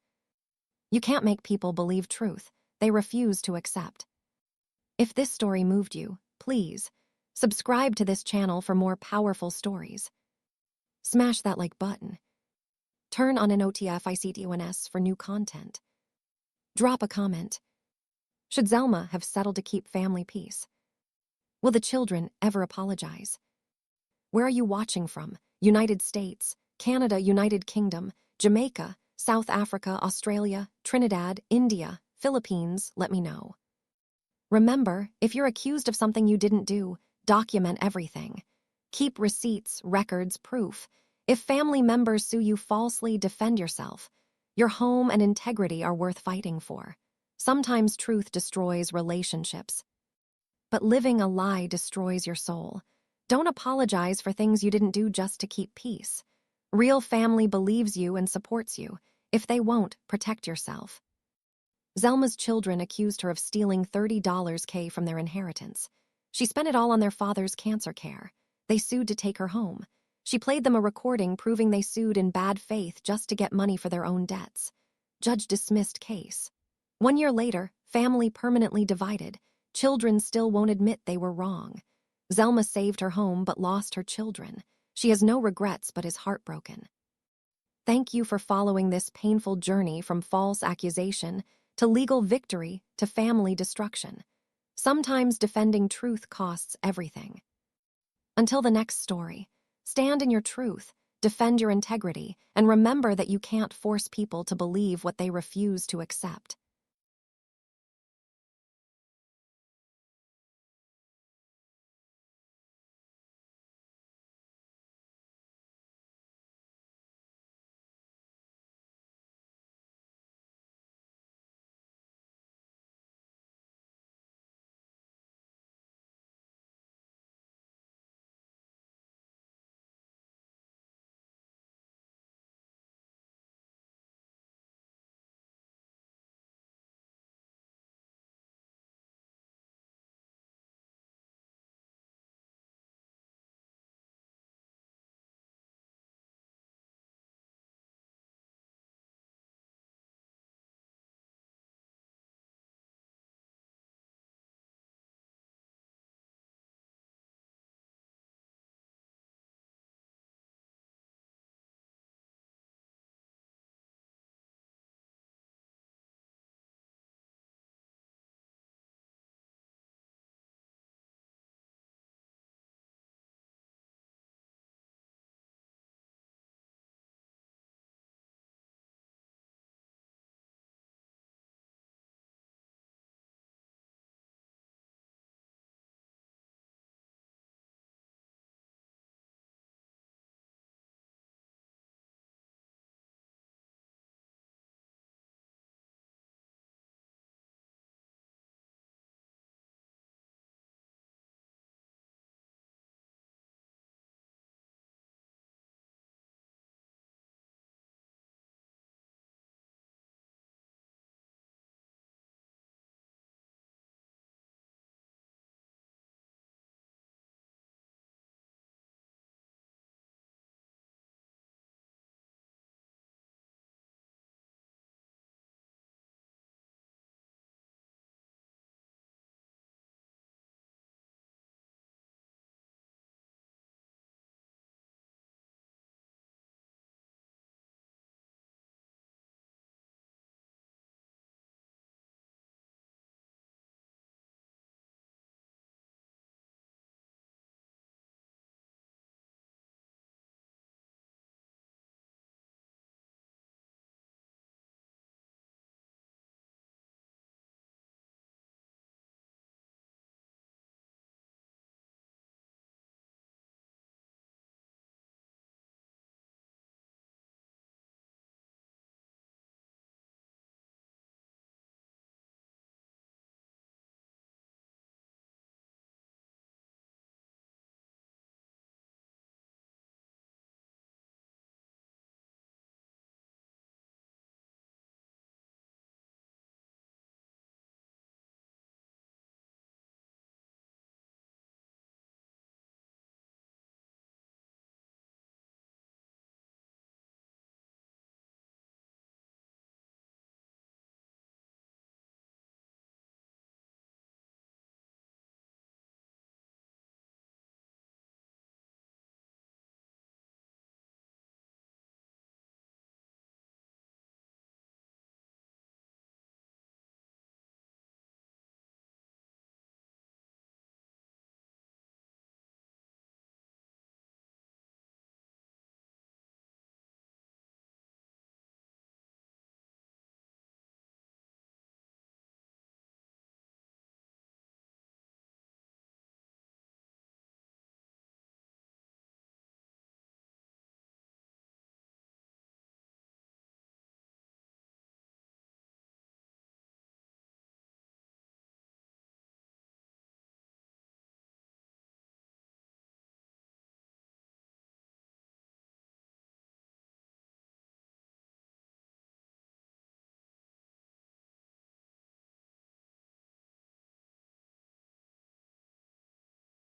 You can't make people believe truth they refuse to accept. If this story moved you, please subscribe to this channel for more powerful stories. Smash that like button. Turn on notifications for new content. Drop a comment. Should Zelma have settled to keep family peace? Will the children ever apologize? Where are you watching from? United States, Canada, United Kingdom, Jamaica, South Africa, Australia, Trinidad, India, Philippines? Let me know. Remember, if you're accused of something you didn't do, document everything. Keep receipts, records, proof. If family members sue you falsely, defend yourself. Your home and integrity are worth fighting for. Sometimes truth destroys relationships, but living a lie destroys your soul. Don't apologize for things you didn't do just to keep peace. Real family believes you and supports you. If they won't, protect yourself. Zelma's children accused her of stealing $30K from their inheritance. She spent it all on their father's cancer care. They sued to take her home. She played them a recording proving they sued in bad faith just to get money for their own debts. Judge dismissed case. 1 year later, family permanently divided. Children still won't admit they were wrong. Zelma saved her home but lost her children. She has no regrets but is heartbroken. Thank you for following this painful journey from false accusation to legal victory to family destruction. Sometimes defending truth costs everything. Until the next story, stand in your truth, defend your integrity, and remember that you can't force people to believe what they refuse to accept.